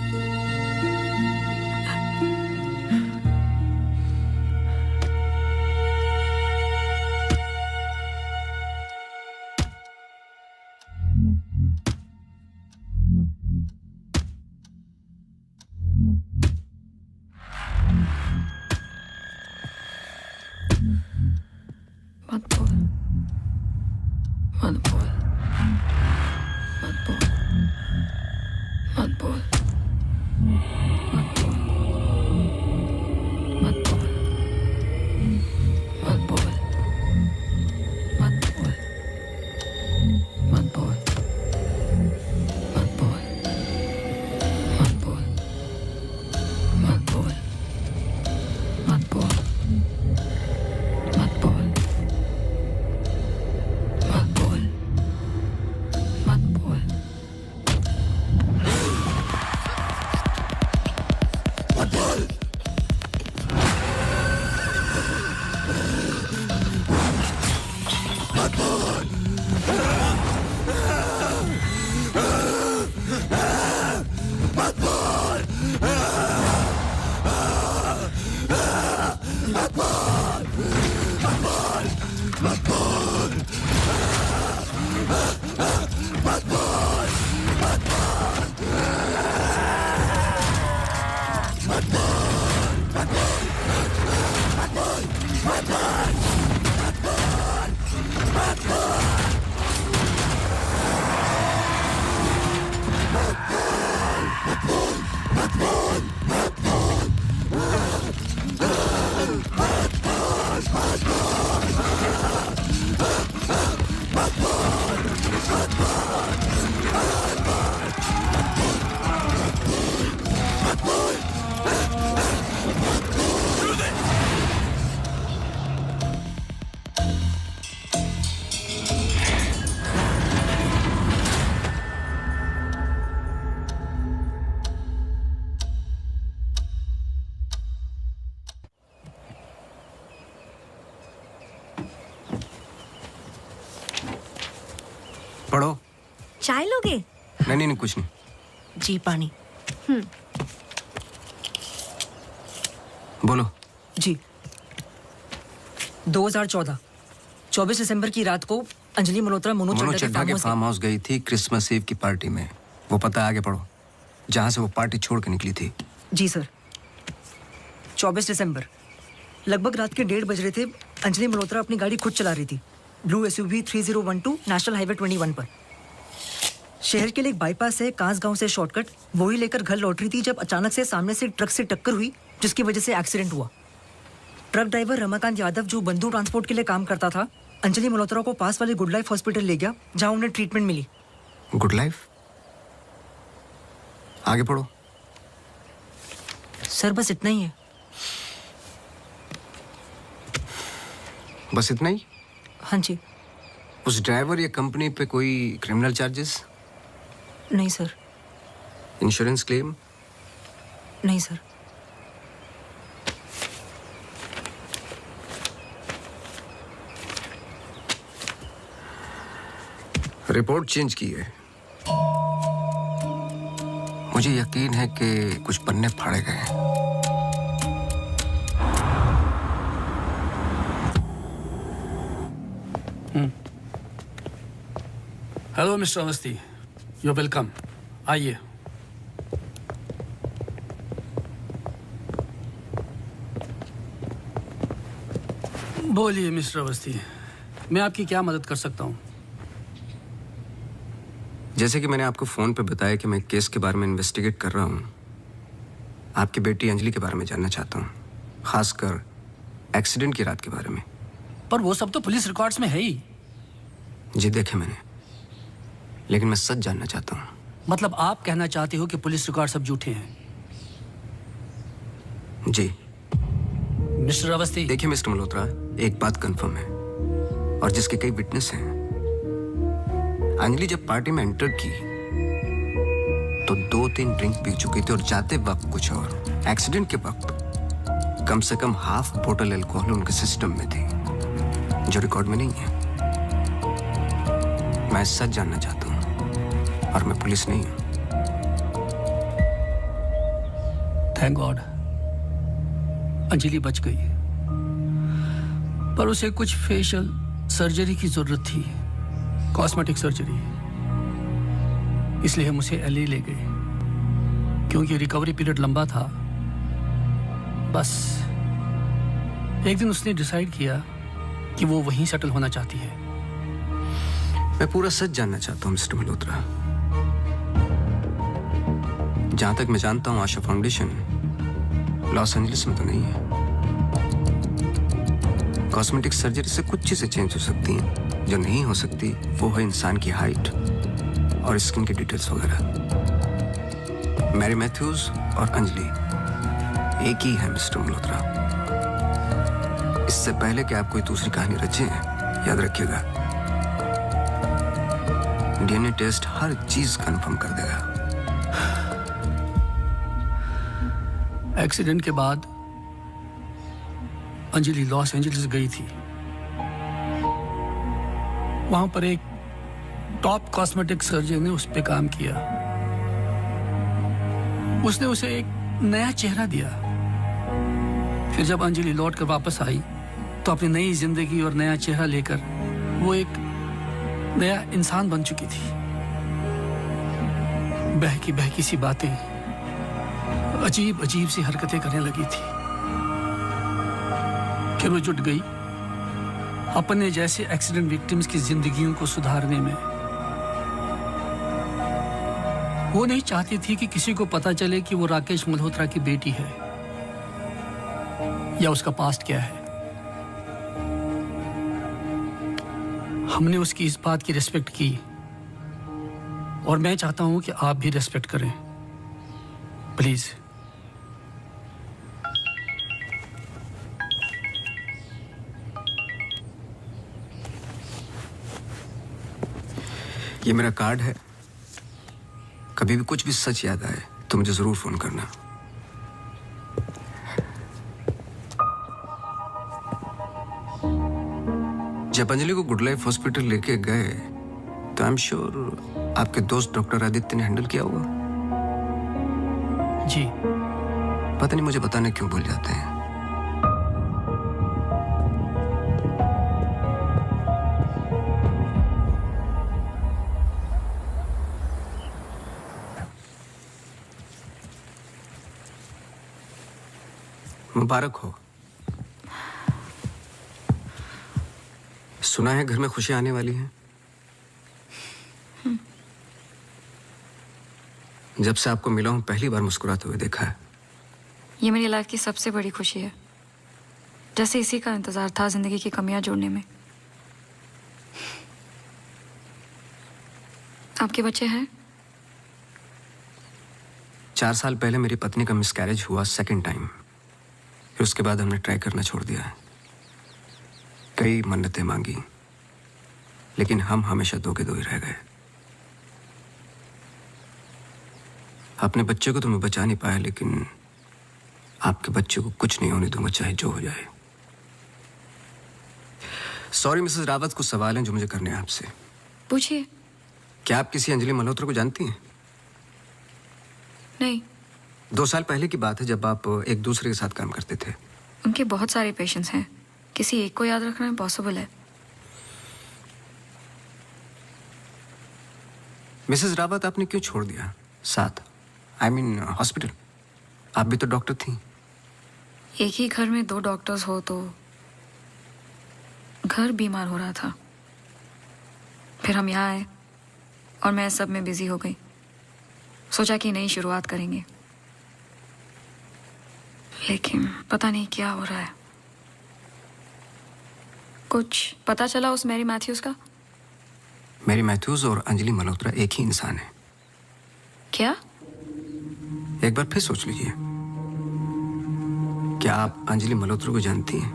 मत बोल, मत बोल, मत बोल, मत बोल, मत बोल, मत बोल, मत बोल, मत बोल, मत बोल, मत बोल, मत बोल, मत बोल, मत बोल, मत बोल, मत बोल, मत बोल, मत बोल।
पढ़ो।
चाय लोगे?
नहीं नहीं नहीं, कुछ नहीं।
जी पानी।
बोलो।
जी 2014 24 दिसंबर की रात को अंजलि मल्होत्रा मोनू
चड्ढा के फार्म हाउस गई थी क्रिसमस ईव की पार्टी में। वो पता आगे पढ़ो, जहां से वो पार्टी छोड़ के निकली थी।
जी सर। 24 दिसंबर लगभग रात के 1:30 बज रहे थे। अंजलि मल्होत्रा अपनी गाड़ी खुद चला रही थी, ब्लू SUV 3012 नेशनल हाईवे 21 पर। शहर के लिए एक बाईपास है, कांस गांव से शॉर्टकट, वही लेकर घर लौट रही थी जब अचानक से सामने से ट्रक से टक्कर हुई, जिसकी वजह से एक्सीडेंट हुआ। ट्रक ड्राइवर रमाकांत यादव, जो बंधु ट्रांसपोर्ट के लिए काम करता था, अंजलि मल्होत्रा को पास वाले गुड लाइफ हॉस्पिटल ले गया, जहां उन्हें ट्रीटमेंट मिली।
Good life? आगे पढ़ो।
सर बस इतना ही है।
बस इतना ही?
हाँ जी।
उस ड्राइवर या कंपनी पे कोई क्रिमिनल चार्जेस?
नहीं सर।
Insurance claim?
नहीं सर।
रिपोर्ट चेंज की है। मुझे यकीन है कि कुछ पन्ने फाड़े गए हैं।
Hello mister Awasthi, you welcome. आइए। बोलिए मिस्टर अवस्थी, मैं आपकी क्या मदद कर सकता हूँ?
जैसे कि मैंने आपको फोन पे बताया कि मैं केस के बारे में इन्वेस्टिगेट कर रहा हूँ, आपकी बेटी अंजलि के बारे में जानना चाहता हूँ, खासकर एक्सीडेंट की रात के बारे में।
पर वो सब तो पुलिस रिकॉर्ड्स में है ही।
जी देखे मैंने, लेकिन मैं सच जानना चाहता हूँ।
मतलब आप कहना चाहते हो कि पुलिस रिकॉर्ड सब झूठे हैं?
जी
मिस्टर अवस्थी।
देखिए मिस्टर मल्होत्रा, एक बात कंफर्म है और जिसके कई विटनेस हैं। अंजलि जब पार्टी में एंटर की तो 2-3 ड्रिंक पी चुकी थी और जाते वक्त कुछ और। एक्सीडेंट के वक्त कम से कम हाफ बोतल अल्कोहल उनके सिस्टम में थी, जो रिकॉर्ड में नहीं है। मैं सच जानना चाहता हूं और मैं पुलिस नहीं हूं।
थैंक गॉड अंजलि बच गई, पर उसे कुछ फेशियल सर्जरी की जरूरत थी, कॉस्मेटिक सर्जरी। इसलिए हम उसे LA ले गए, क्योंकि रिकवरी पीरियड लंबा था। बस एक दिन उसने डिसाइड किया कि वो वहीं सेटल होना चाहती है।
मैं पूरा सच जानना चाहता हूं मिस्टर मल्होत्रा। जहां तक मैं जानता हूं, आशा फाउंडेशन लॉस एंजलिस में तो नहीं है। कॉस्मेटिक सर्जरी से कुछ चीजें चेंज हो सकती हैं, जो नहीं हो सकती वो है इंसान की हाइट और स्किन की डिटेल्स वगैरह। मैरी मैथ्यूज और अंजलि एक ही है मिस्टर मल्होत्रा। इससे पहले कि आप कोई दूसरी कहानी रचें, याद रखिएगा, DNA टेस्ट हर चीज कंफर्म कर देगा।
एक्सीडेंट के बाद अंजलि लॉस एंजलिस गई थी। वहां पर एक टॉप कॉस्मेटिक सर्जन ने उस पे काम किया। उसने उसे एक नया चेहरा दिया। फिर जब अंजलि लौट कर वापस आई तो अपनी नई जिंदगी और नया चेहरा लेकर वो एक नया इंसान बन चुकी थी। बहकी सी बातें, अजीब अजीब सी हरकतें करने लगी थी। फिर वो जुट गई अपने जैसे एक्सीडेंट विक्टिम्स की जिंदगियों को सुधारने में। वो नहीं चाहती थी कि किसी को पता चले कि वो राकेश मल्होत्रा की बेटी है या उसका पास्ट क्या है। हमने उसकी इस बात की रिस्पेक्ट की और मैं चाहता हूं कि आप भी रिस्पेक्ट करें, प्लीज।
ये मेरा कार्ड है, कभी भी कुछ भी सच याद आए तो मुझे जरूर फोन करना। जब अंजलि को गुड लाइफ हॉस्पिटल लेके गए तो आई एम श्योर आपके दोस्त डॉक्टर आदित्य ने हैंडल किया होगा।
जी।
पता नहीं मुझे बताने क्यों भूल जाते हैं। मुबारक हो। सुना है घर में खुशियां आने वाली हैं। जब से आपको मिला हूं पहली बार मुस्कुराते हुए देखा है।
ये मेरी लाइफ की सबसे बड़ी खुशी है, जैसे इसी का इंतजार था जिंदगी की कमियां जोड़ने में। आपके बच्चे हैं?
4 साल पहले मेरी पत्नी का मिसकैरेज हुआ सेकंड टाइम। फिर उसके बाद हमने ट्राई करना छोड़ दिया है। कई मन्नतें मांगी, लेकिन हम हमेशा दो के दो ही रह गए। अपने बच्चे को तो मैं बचा नहीं पाया, लेकिन आपके बच्चे को कुछ नहीं होने दूंगा, चाहे जो हो जाए। सॉरी मिसेस रावत, कुछ सवाल हैं जो मुझे करने हैं आपसे।
पूछिए।
क्या आप किसी अंजलि मल्होत्रा को जानती हैं?
नहीं।
2 साल पहले की बात है, जब आप एक दूसरे के साथ काम करते थे।
उनके बहुत सारे पेशेंट्स हैं, किसी एक को याद रखना इम्पॉसिबल है।
मिसेस रावत, आपने क्यों छोड़ दिया साथ? I mean hospital. आप भी तो डॉक्टर थी।
एक ही घर में 2 डॉक्टर्स हो तो घर बीमार हो रहा था। फिर हम यहाँ आए और मैं सब में बिजी हो गई। सोचा कि नई शुरुआत करेंगे, लेकिन पता नहीं क्या हो रहा है। कुछ पता चला उस मैरी मैथ्यूज का?
मैरी मैथ्यूज और अंजलि मल्होत्रा एक ही इंसान है।
क्या?
एक बार फिर सोच लीजिए। क्या आप अंजलि मल्होत्रा को जानती हैं?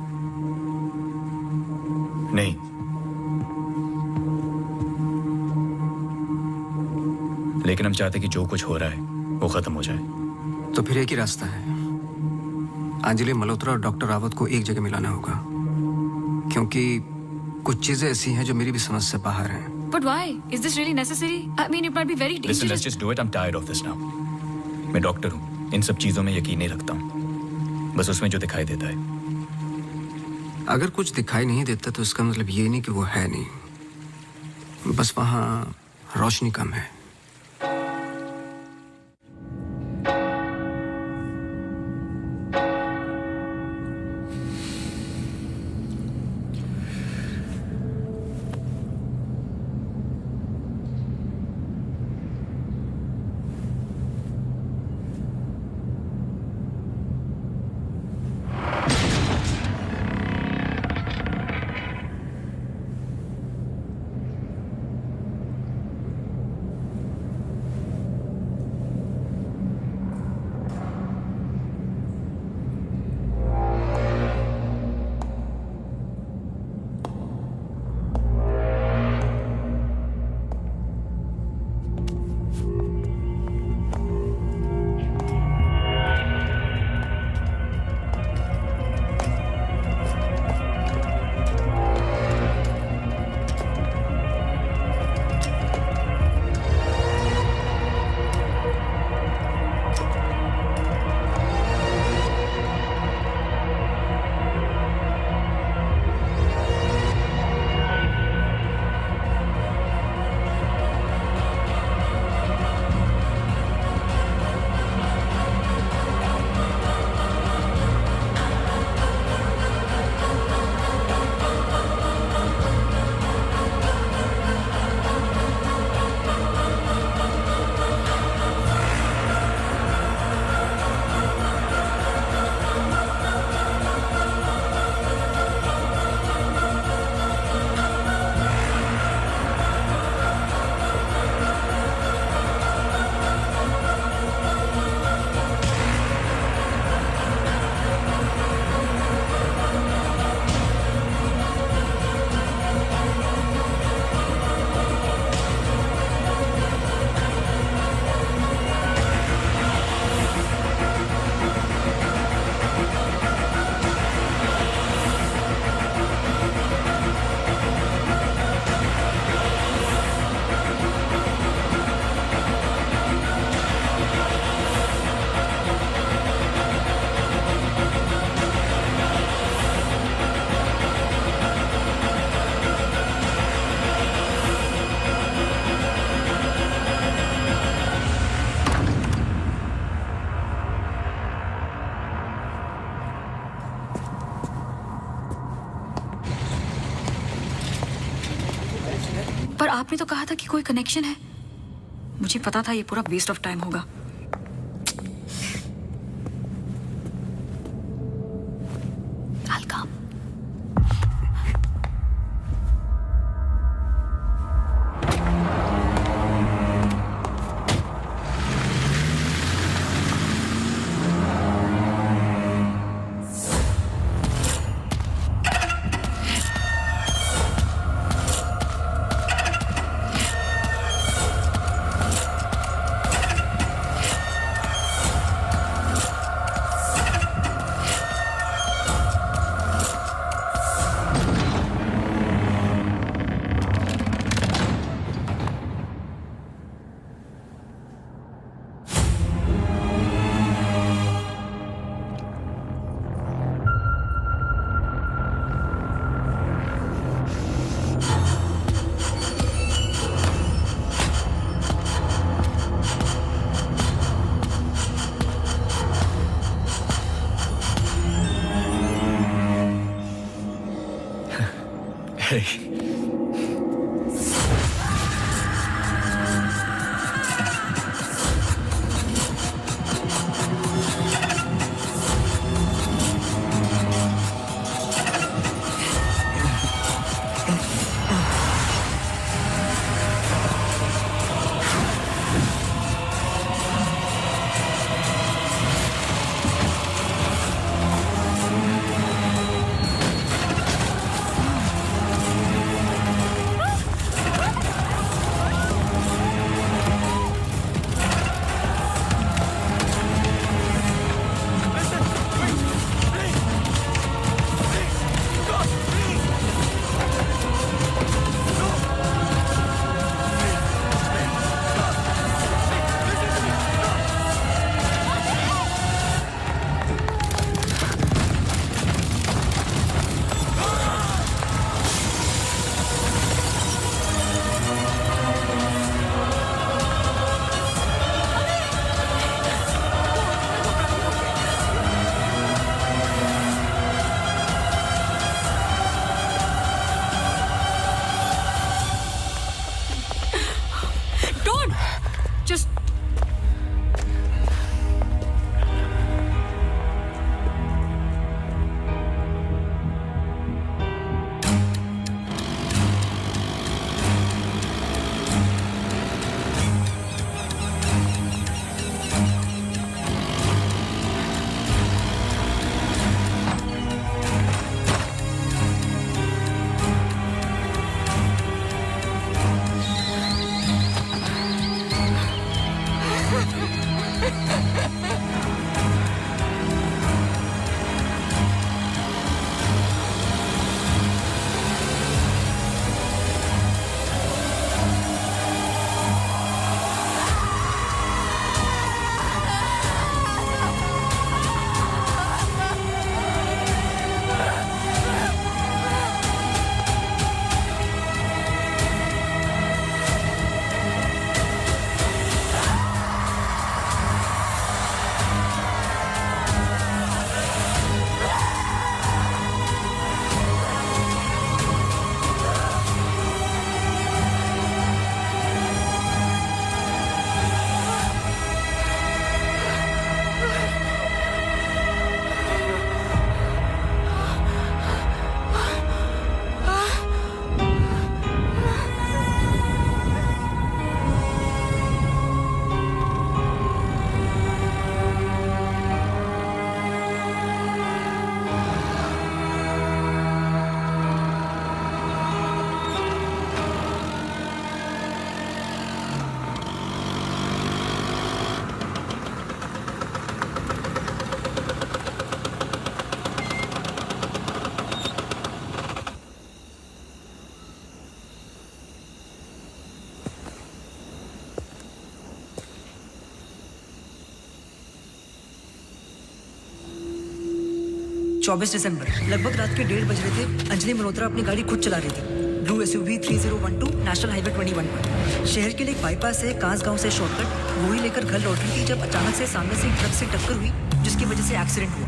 नहीं। लेकिन हम चाहते कि जो कुछ हो रहा है वो खत्म हो जाए।
तो फिर एक ही रास्ता है। अंजलि मल्होत्रा और डॉक्टर रावत को एक जगह मिलाना होगा, क्योंकि कुछ चीजें ऐसी हैं जो मेरी भी समझ से बाहर हैं।
But why? Is this really necessary? I mean, it might be very dangerous.
Listen, let's just do it. I'm tired of this now. मैं डॉक्टर हूँ, इन सब चीजों में यकीन नहीं रखता हूँ, बस उसमें जो दिखाई देता है।
अगर कुछ दिखाई नहीं देता तो इसका मतलब ये नहीं कि वो है नहीं, बस वहां रोशनी कम है।
पर आपने तो कहा था कि कोई कनेक्शन है। मुझे पता था ये पूरा वेस्ट ऑफ टाइम होगा।
चौबीस दिसंबर लगभग रात के 1:30 बज रहे थे। अंजलि मल्होत्रा अपनी गाड़ी खुद चला रही थी, ब्लू SUV 3012 नेशनल हाईवे 21 पर। शहर के लिए एक बाईपास है कांस गांव से शॉर्टकट, वो ही लेकर घर लौट रही थी जब अचानक से सामने से एक ट्रक से टक्कर हुई, जिसकी वजह से एक्सीडेंट हुआ।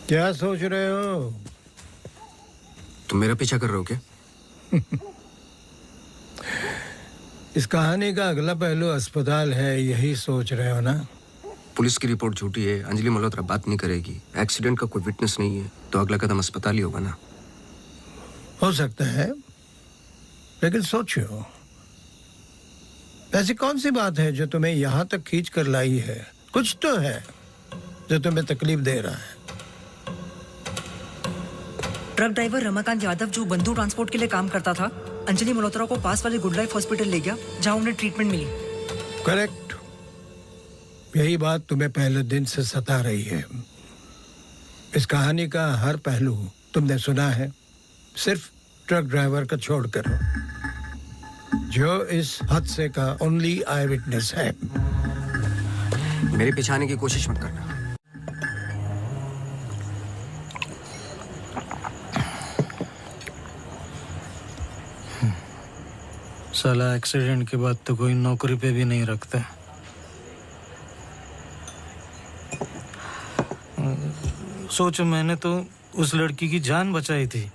क्या सोच रहे हो?
तुम मेरा पीछा कर रहे हो क्या?
इस कहानी का अगला पहलू अस्पताल है, यही सोच रहे हो ना?
पुलिस की रिपोर्ट झूठी है, अंजलि मल्होत्रा बात नहीं करेगी, एक्सीडेंट का कोई विटनेस नहीं है, तो अगला कदम अस्पताल ही होगा ना।
हो सकता है, लेकिन सोचो, ऐसी कौन सी बात है जो तुम्हें यहां तक खींच कर लाई है? कुछ तो है जो तुम्हें तकलीफ दे रहा है।
ट्रक ड्राइवर रमाकांत यादव जो बंधु ट्रांसपोर्ट के लिए काम करता था, अंजलि मल्होत्रा को पास वाले गुड लाइफ हॉस्पिटल ले गया जहां उन्हें ट्रीटमेंट मिली।
करेक्ट, यही बात तुम्हें पहले दिन से सता रही है। इस कहानी का हर पहलू तुमने सुना है, सिर्फ ट्रक ड्राइवर का छोड़कर, जो इस हादसे का ओनली आई विटनेस है।
मेरे पीछे आने की कोशिश मत करना।
साला एक्सीडेंट के बाद तो कोई नौकरी पे भी नहीं रखता। सोचो, मैंने तो उस लड़की की जान बचाई थी।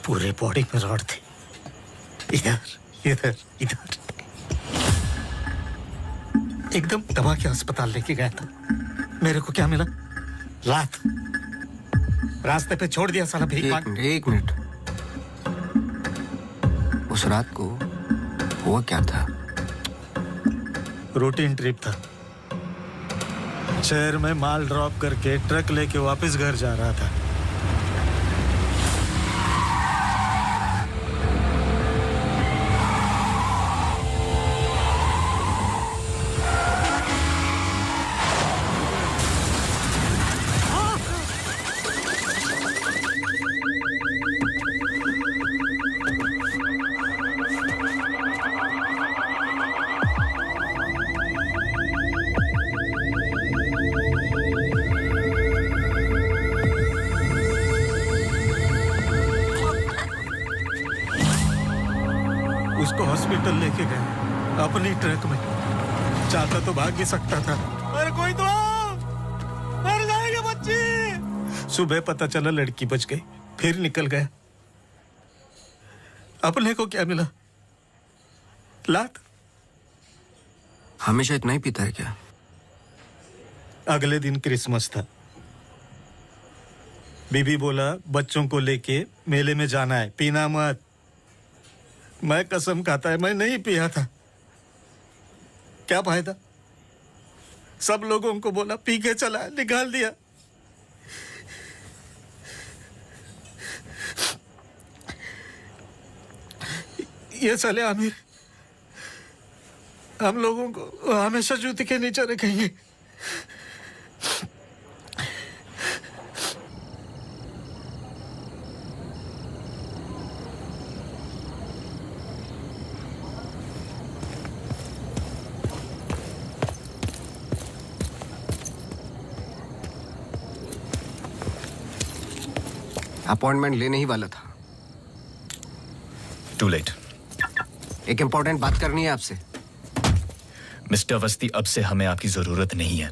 पूरे बॉडी में रॉड थी, इधर इधर इधर। एकदम दबा के अस्पताल लेके गया था। मेरे को क्या मिला? लात। रास्ते पे छोड़ दिया साला भीख मांग।
एक मिनट, उस रात को हुआ क्या था?
रूटीन ट्रिप था। शहर में माल ड्रॉप करके ट्रक लेके वापस घर जा रहा था। उसको हॉस्पिटल लेके गए अपनी ट्रक में। चाहता तो भाग भी सकता था। अरे कोई तो आओ, मर जाएगी बच्ची। सुबह पता चला लड़की बच गई, फिर निकल गया। अपने को क्या मिला? लात।
हमेशा इतना ही पीता है क्या?
अगले दिन क्रिसमस था। बीबी बोला बच्चों को लेके मेले में जाना है, पीना मत। मैं कसम खाता है मैं नहीं पिया था। क्या फायदा? सब लोगों को बोला पी के चला, निकाल दिया। ये चले आमिर, हम लोगों को हमेशा जूते के नीचे रखेंगे।
अपॉइंटमेंट लेने ही वाला था।
To late.
एक इंपॉर्टेंट बात करनी है आपसे।
मिस्टर अवस्थी, अब से हमें आपकी जरूरत नहीं है।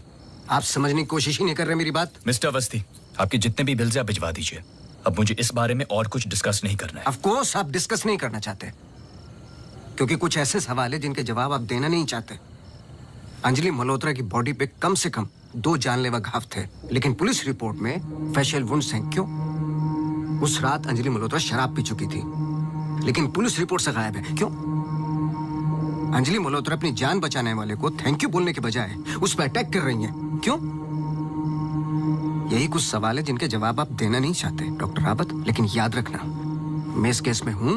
आप समझने की कोशिश ही नहीं कर रहे मेरी बात।
मिस्टर अवस्थी, आपके जितने भी बिल्स आप भिजवा दीजिए। अब मुझे इस बारे में और कुछ डिस्कस नहीं करना है।
ऑफ कोर्स आप डिस्कस नहीं करना चाहते, क्योंकि कुछ ऐसे सवाल है जिनके जवाब आप देना नहीं चाहते। अंजलि मल्होत्रा की बॉडी पे कम से कम 2 जानलेवा घाव थे, लेकिन पुलिस रिपोर्ट में फेशियल वुंड्स हैं। क्यों? उस रात अंजलि मल्होत्रा शराब पी चुकी थी, लेकिन पुलिस रिपोर्ट से गायब है। क्यों? अंजलि मल्होत्रा अपनी जान बचाने वाले को थैंक यू बोलने के बजाय उस पर अटैक कर रही हैं। क्यों? यही कुछ सवाल है जिनके जवाब आप देना नहीं चाहते डॉक्टर रावत। लेकिन याद रखना, मैं इस केस में हूं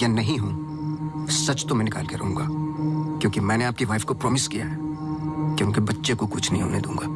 या नहीं हूं, सच तो मैं निकाल के रहूंगा, क्योंकि मैंने आपकी वाइफ को प्रॉमिस किया है कि उनके बच्चे को कुछ नहीं होने दूंगा।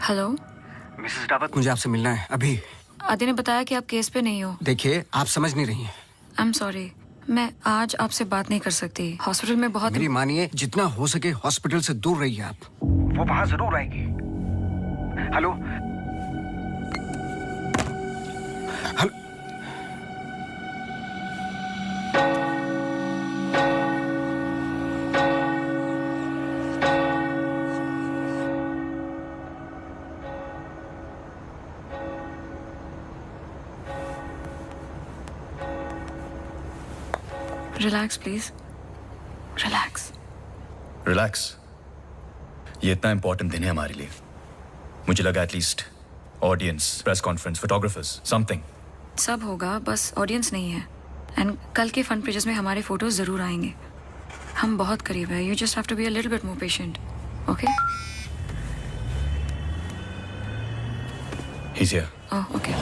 हेलो
मिसेस रावत, मुझे आपसे मिलना है अभी।
आदि ने बताया कि आप केस पे नहीं हो।
देखिए, आप समझ नहीं रही हैं।
आई एम सॉरी, मैं आज आपसे बात नहीं कर सकती। हॉस्पिटल में बहुत
मेरी मानिए, जितना हो सके हॉस्पिटल से दूर रहिए आप। वो वहां जरूर आएगी। Hello hello.
Relax please, relax.
Relax? ये इतना इंपॉर्टेंट दिन है हमारे लिए। मुझे लगा at least audience, press conference, photographers, something.
सब होगा, बस ऑडियंस नहीं है। एंड कल के फ्रंट पेजेस में हमारे फोटोज जरूर आएंगे। हम बहुत करीब है। You just have to be a little bit more patient, okay?
He's here.
Oh, okay.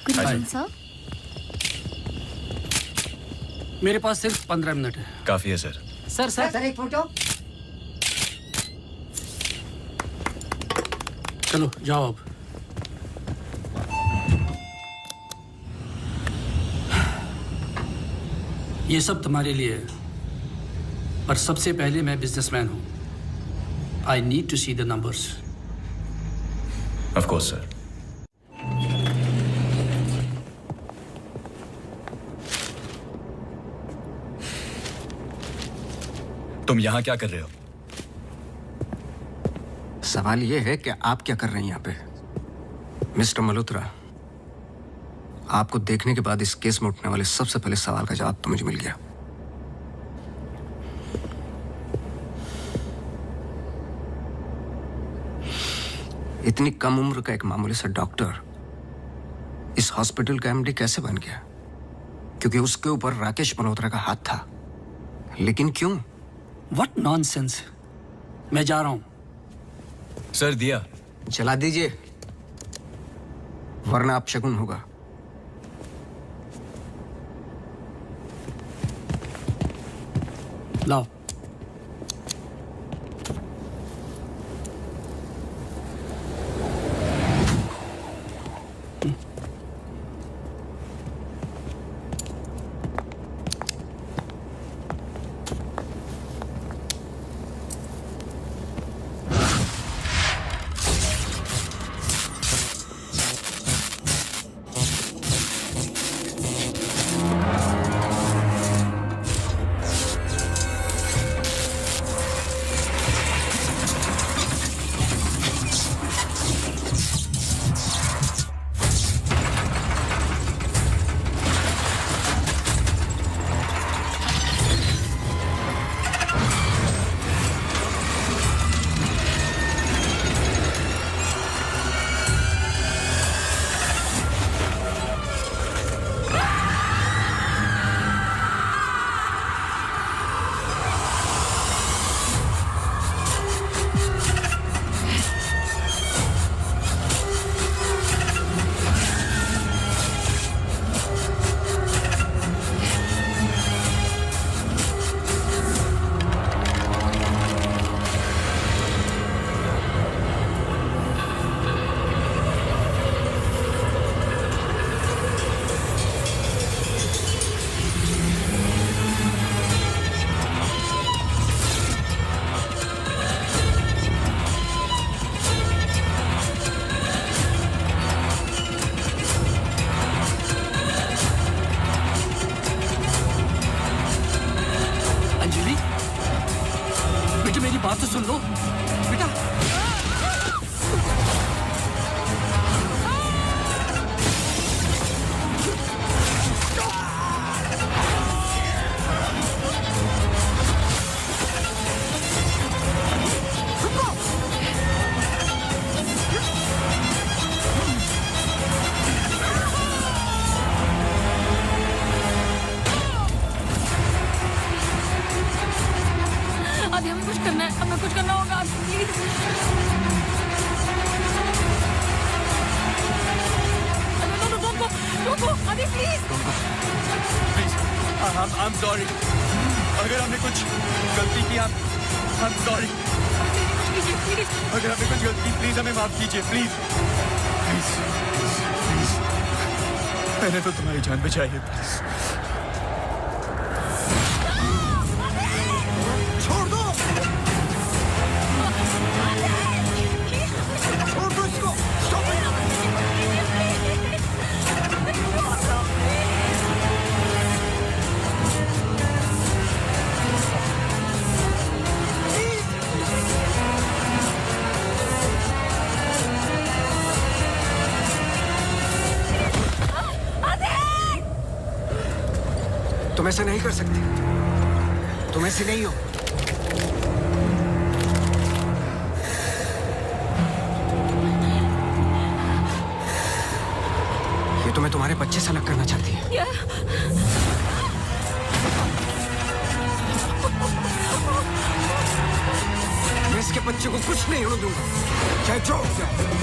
Good
Hi,
morning sir.
मेरे पास सिर्फ 15 मिनट है।
काफी है सर।
सर
एक फोटो।
चलो जाओ अब। ये सब तुम्हारे लिए है, पर सबसे पहले मैं बिजनेसमैन हूं। I need to see the numbers.
Of course sir. तुम यहां क्या कर रहे हो?
सवाल यह है कि आप क्या कर रहे हैं यहाँ पे। मिस्टर मल्होत्रा, आपको देखने के बाद इस केस में उठने वाले सबसे पहले सवाल का जवाब तो मुझे मिल गया। इतनी कम उम्र का एक मामूली सा डॉक्टर इस हॉस्पिटल का एमडी कैसे बन गया? क्योंकि उसके ऊपर राकेश मल्होत्रा का हाथ था। लेकिन क्यों?
What nonsense. मैं जा रहा हूं।
सर दिया
जला दीजिए, वरना आप शगुन होगा।
लाओ।
I'm sorry. अगर हमने कुछ गलती की, I'm sorry. अगर हमने कुछ गलती की, प्लीज हमें माफ कीजिए, प्लीज. Please, please. मैंने तो तुम्हारी जान बचाई है, प्लीज.
छोड़ दो, छोड़ दो इसको. Stop it. तुम ऐसा नहीं कर सकते. तुम ऐसे नहीं हो. ये तुम्हें तुम्हारे बच्चे से अलग करना चाहती है. मैं इसके बच्चे को कुछ नहीं होने दूंगा, चाहे जो हो जाए.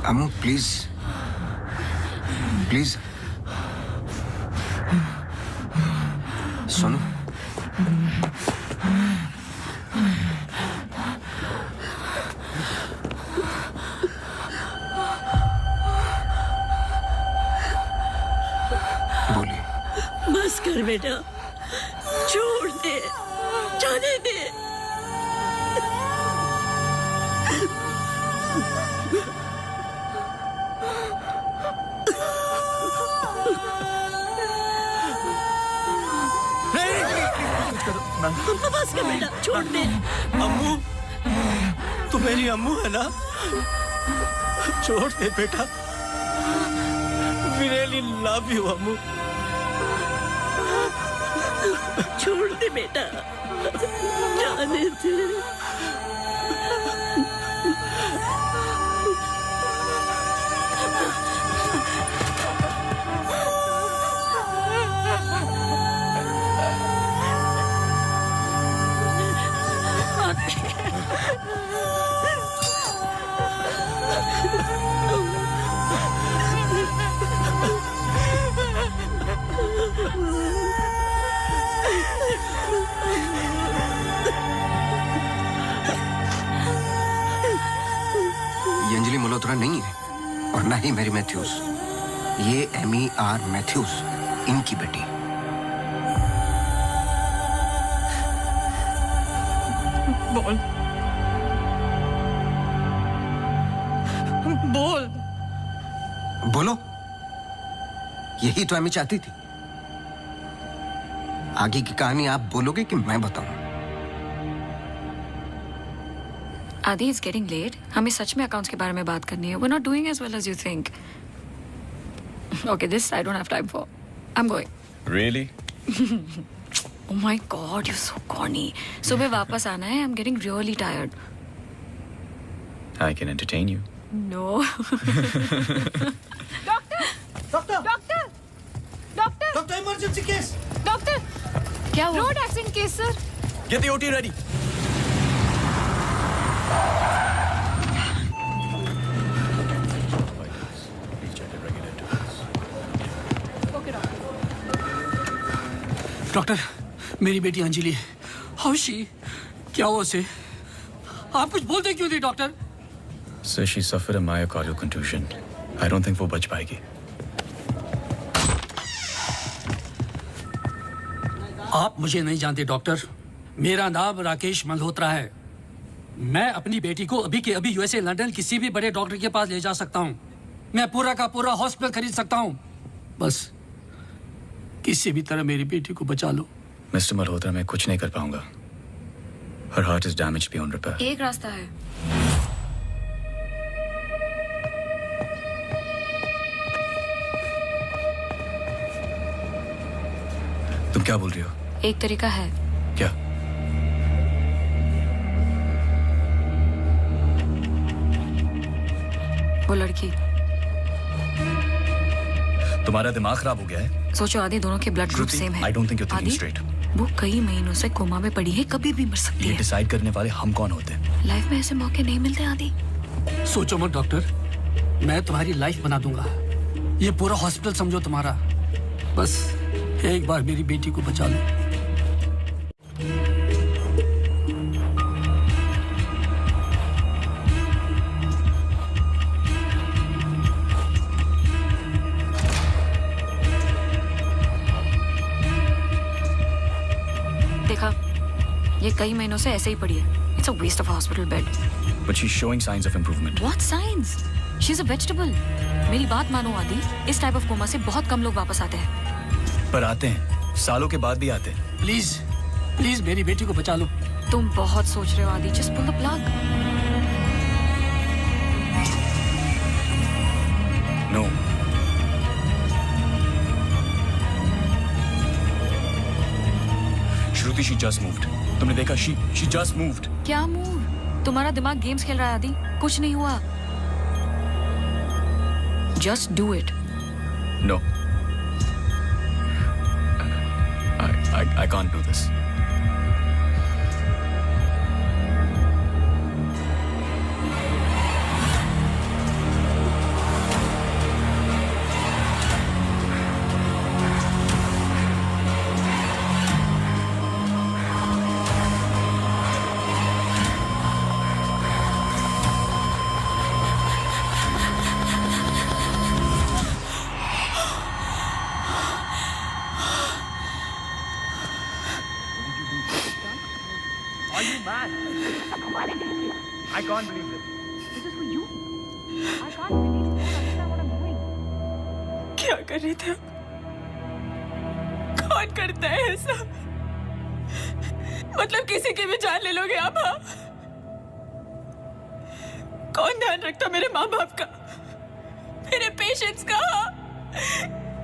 अम्मू प्लीज, प्लीज सुनो. बोलिए.
बस कर बेटा, छोड़ दे, जाने दे. बस कर बेटा, छोड़ दे.
अम्मू, तू मेरी अम्मू है ना? छोड़ दे बेटा. We really love you, अम्मू.
छोड़ दे बेटा, जाने दे.
ये अंजलि मल्होत्रा नहीं है और ना ही मैरी मैथ्यूज. ये एमी आर मैथ्यूज, इनकी बेटी.
बोल, बोल.
बोलो. यही तो एमी चाहती थी. आगे की कहानी आप बोलोगे कि मैं बताऊं?
आदि, इट्स गेटिंग लेट. हमें सच में अकाउंट्स के बारे में बात करनी है. We're not doing as well as you think. Okay, this I don't have time for. I'm going.
Really?
Oh my God, you're so corny. सुबह वापस आना है. I'm getting really tired.
I can entertain you.
No.
Doctor emergency case.
Doctor, क्या हुआ? Road accident case sir.
Get the OT ready.
Doctor, मेरी बेटी अंजलि, हाउ शी? क्या हुआ उसे? आप कुछ बोलते क्यों नहीं doctor?
Sir, she suffered a myocardial contusion. I don't think वो बच पाएगी.
आप मुझे नहीं जानते डॉक्टर. मेरा नाम राकेश मल्होत्रा है। मैं अपनी बेटी को अभी के अभी यूएसए लंदन किसी भी बड़े डॉक्टर के पास ले जा सकता हूँ। मैं पूरा का पूरा हॉस्पिटल खरीद सकता हूँ। बस किसी भी तरह मेरी बेटी को बचा लो।
मिस्टर मल्होत्रा, मैं कुछ नहीं कर पाऊंगा। Her heart is damaged beyond repair.
एक रास्ता है।
तुम क्या बोल रही हो?
एक तरीका है।
क्या?
वो लड़की।
तुम्हारा दिमाग खराब हो गया है?
सोचो आदि, दोनों के ब्लड ग्रुप सेम है।
I don't think you're thinking
आदि,
straight.
वो कई महीनों से कोमा में पड़ी है, कभी भी मर सकती
ये
है।
डिसाइड करने वाले हम कौन होते हैं?
लाइफ में ऐसे मौके नहीं मिलते आदि।
सोचो मत डॉक्टर, मैं तुम्हारी लाइफ बना दूंगा। ये पूरा हॉस्पिटल समझो तुम्हारा। बस एक बार मेरी बेटी को बचा लो।
देखा, ये कई महीनों से ऐसे ही पड़ी है। It's a waste of hospital bed.
But she's showing signs of improvement.
What signs? She's a vegetable. मेरी बात मानो आदि, इस टाइप ऑफ कोमा से बहुत कम लोग वापस आते हैं।
पर आते हैं, सालों के बाद भी आते हैं।
प्लीज प्लीज मेरी बेटी को बचा लो।
तुम बहुत सोच रहे हो आदि, just pull the plug.
No. Shruti, she just moved. तुमने देखा? She just moved.
क्या मूव? तुम्हारा दिमाग गेम्स खेल रहा है आदि, कुछ नहीं हुआ। Just do it.
No. I can't do this.
Are you mad? I can't believe this. This is for you. I can't believe you don't understand what I'm doing.
क्या कर रहे थे? कौन करता है ऐसा? मतलब किसी की भी जान ले लोगे आप? हाँ? कौन ध्यान रखता मेरे माँ बाप का, मेरे पेशेंट्स का?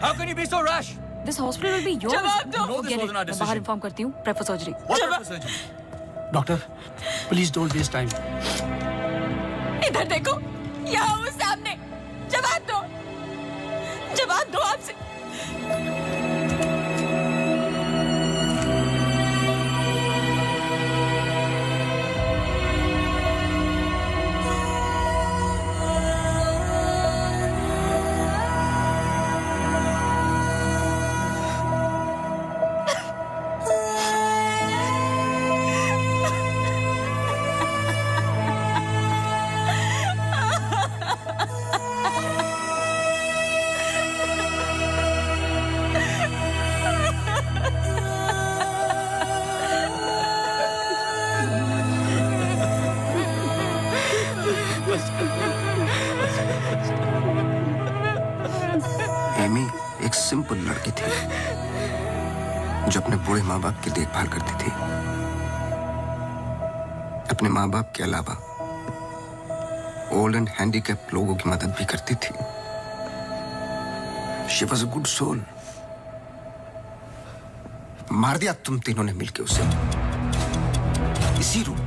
How can you be so rash?
This hospital will be yours.
जवाब दो।
No, this
Get it.
wasn't our
मैं बाहर
decision.
इन्फॉर्म करती हूँ। Prep for surgery.
What purpose surgery?
Doctor please don't waste time.
इधर देखो, यहाँ वो सामने। जवाब दो, जवाब दो आपसे।
एमी एक सिंपल लड़की थी जो अपने बूढ़े माँ बाप की देखभाल करती थी। अपने माँ बाप के अलावा ओल्ड एंड हैंडीकैप लोगों की मदद भी करती थी। She was a good soul. मार दिया तुम तीनों ने मिलके उसे इसी रूम में।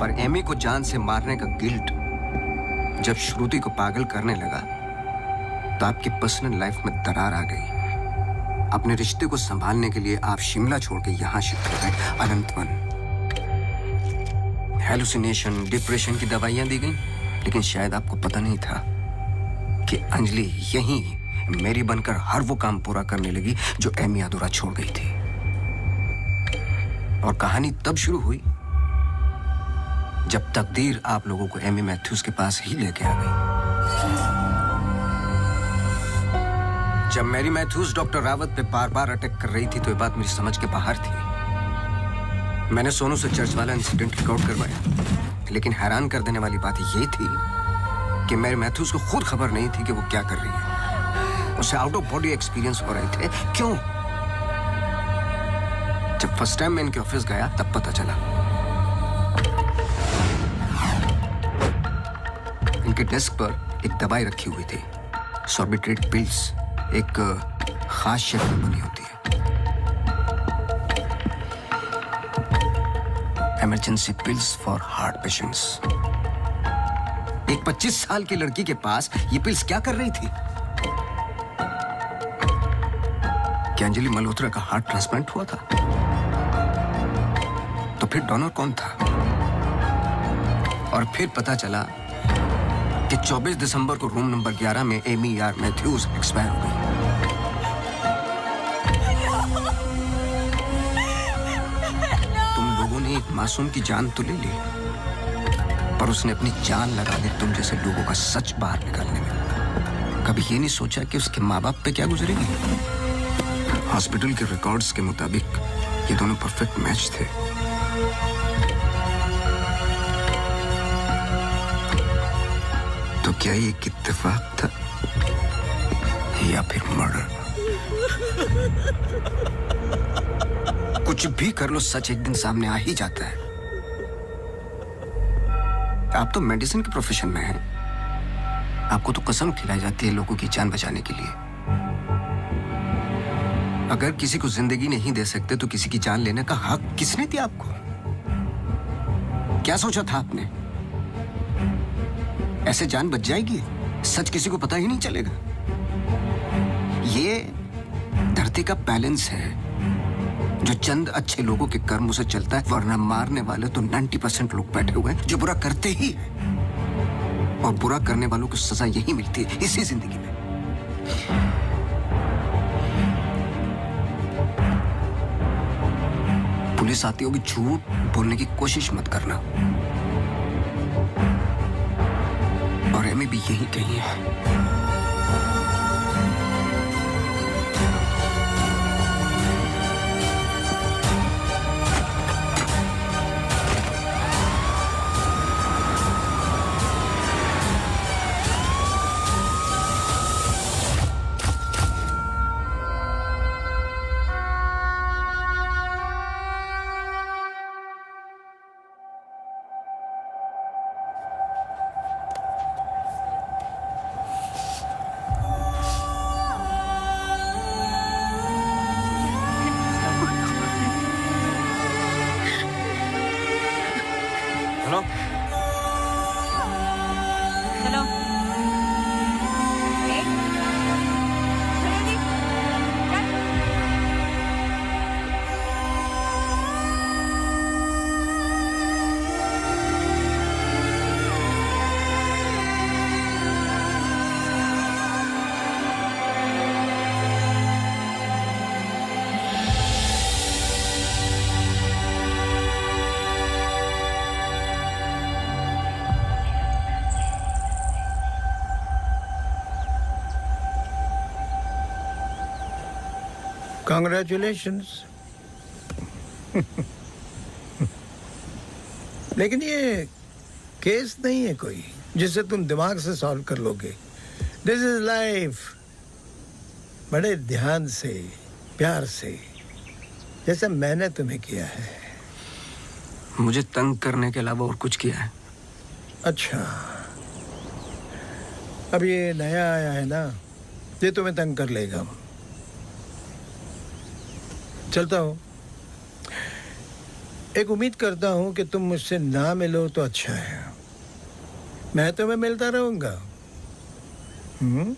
पर एमी को जान से मारने का गिल्ट जब श्रुति को पागल करने लगा तो आपकी पर्सनल लाइफ में दरार आ गई। अपने रिश्ते को संभालने के लिए आप शिमला छोड़ के यहां शिफ्ट हो गए अनंतवन। हेलुसिनेशन, डिप्रेशन की दवाइयां दी गई, लेकिन शायद आपको पता नहीं था कि अंजलि यहीं मेरी बनकर हर वो काम पूरा करने लगी जो एमी अधूरा छोड़ गई थी। और कहानी तब शुरू हुई जब तकदीर आप लोगों को एमी मैथ्यूज के पास ही लेके आ गई। जब मैरी मैथ्यूज डॉक्टर रावत पे बार बार अटैक कर रही थी तो ये बात मेरी समझ के बाहर थी। मैंने सोनू से चर्च वाला इंसिडेंट रिकॉर्ड करवाया, लेकिन हैरान कर देने वाली बात ये थी कि मैरी मैथ्यूज को खुद खबर नहीं थी कि वो क्या कर रही है। उसे आउट ऑफ बॉडी एक्सपीरियंस हो रहे थे। क्यों? जब फर्स्ट टाइम मैं इनके ऑफिस गया तब पता चला। इनके डेस्क पर एक दवाई रखी हुई थी, सॉर्बिट्रेट पिल्स, एक खास शक्ल में बनी होती है। Emergency pills for heart patients. एक 25 साल की लड़की के पास ये पिल्स क्या कर रही थी? क्या अंजलि मल्होत्रा का हार्ट ट्रांसप्लांट हुआ था? तो फिर डोनर कौन था? और फिर पता चला कि 24 दिसंबर को रूम नंबर 11 में एमी आर मैथ्यूज एक्सपायर हो गई। तुम लोगों ने एक मासूम की जान तो ले ली, पर उसने अपनी जान लगा दी तुम जैसे लोगों का सच बाहर निकालने में। कभी ये नहीं सोचा कि उसके माँ बाप पे क्या गुजरेगी? हॉस्पिटल के रिकॉर्ड्स के मुताबिक ये दोनों परफेक्ट मैच थे। तो क्या ये एक इत्तेफाक था या फिर मर्डर? कुछ भी कर लो, सच एक दिन सामने आ ही जाता है। आप तो मेडिसिन के प्रोफेशन में हैं। आपको तो कसम खिलाई जाती है लोगों की जान बचाने के लिए। अगर किसी को जिंदगी नहीं दे सकते तो किसी की जान लेने का हक किसने दिया आपको? क्या सोचा था आपने? ऐसे जान बच जाएगी? सच किसी को पता ही नहीं चलेगा। ये धरती का बैलेंस है जो चंद अच्छे लोगों के कर्मों से चलता है, वरना मारने वाले तो 90% लोग बैठे हुए हैं जो बुरा करते ही हैं। और बुरा करने वालों को सजा यही मिलती है इसी जिंदगी में। पुलिस आती होगी, झूठ बोलने की कोशिश मत करना। और एमी भी यही कही है। Hello
hello
Congratulations. लेकिन ये केस नहीं है कोई जिसे तुम दिमाग से सॉल्व कर लोगे। This is life. बड़े ध्यान से, प्यार से, जैसे मैंने तुम्हें किया है।
मुझे तंग करने के अलावा और कुछ किया है?
अच्छा, अब ये नया आया है ना, ये तुम्हें तंग कर लेगा। चलता हूँ। एक उम्मीद करता हूं कि तुम मुझसे ना मिलो तो अच्छा है। मैं तुम्हें मिलता रहूंगा। हम्म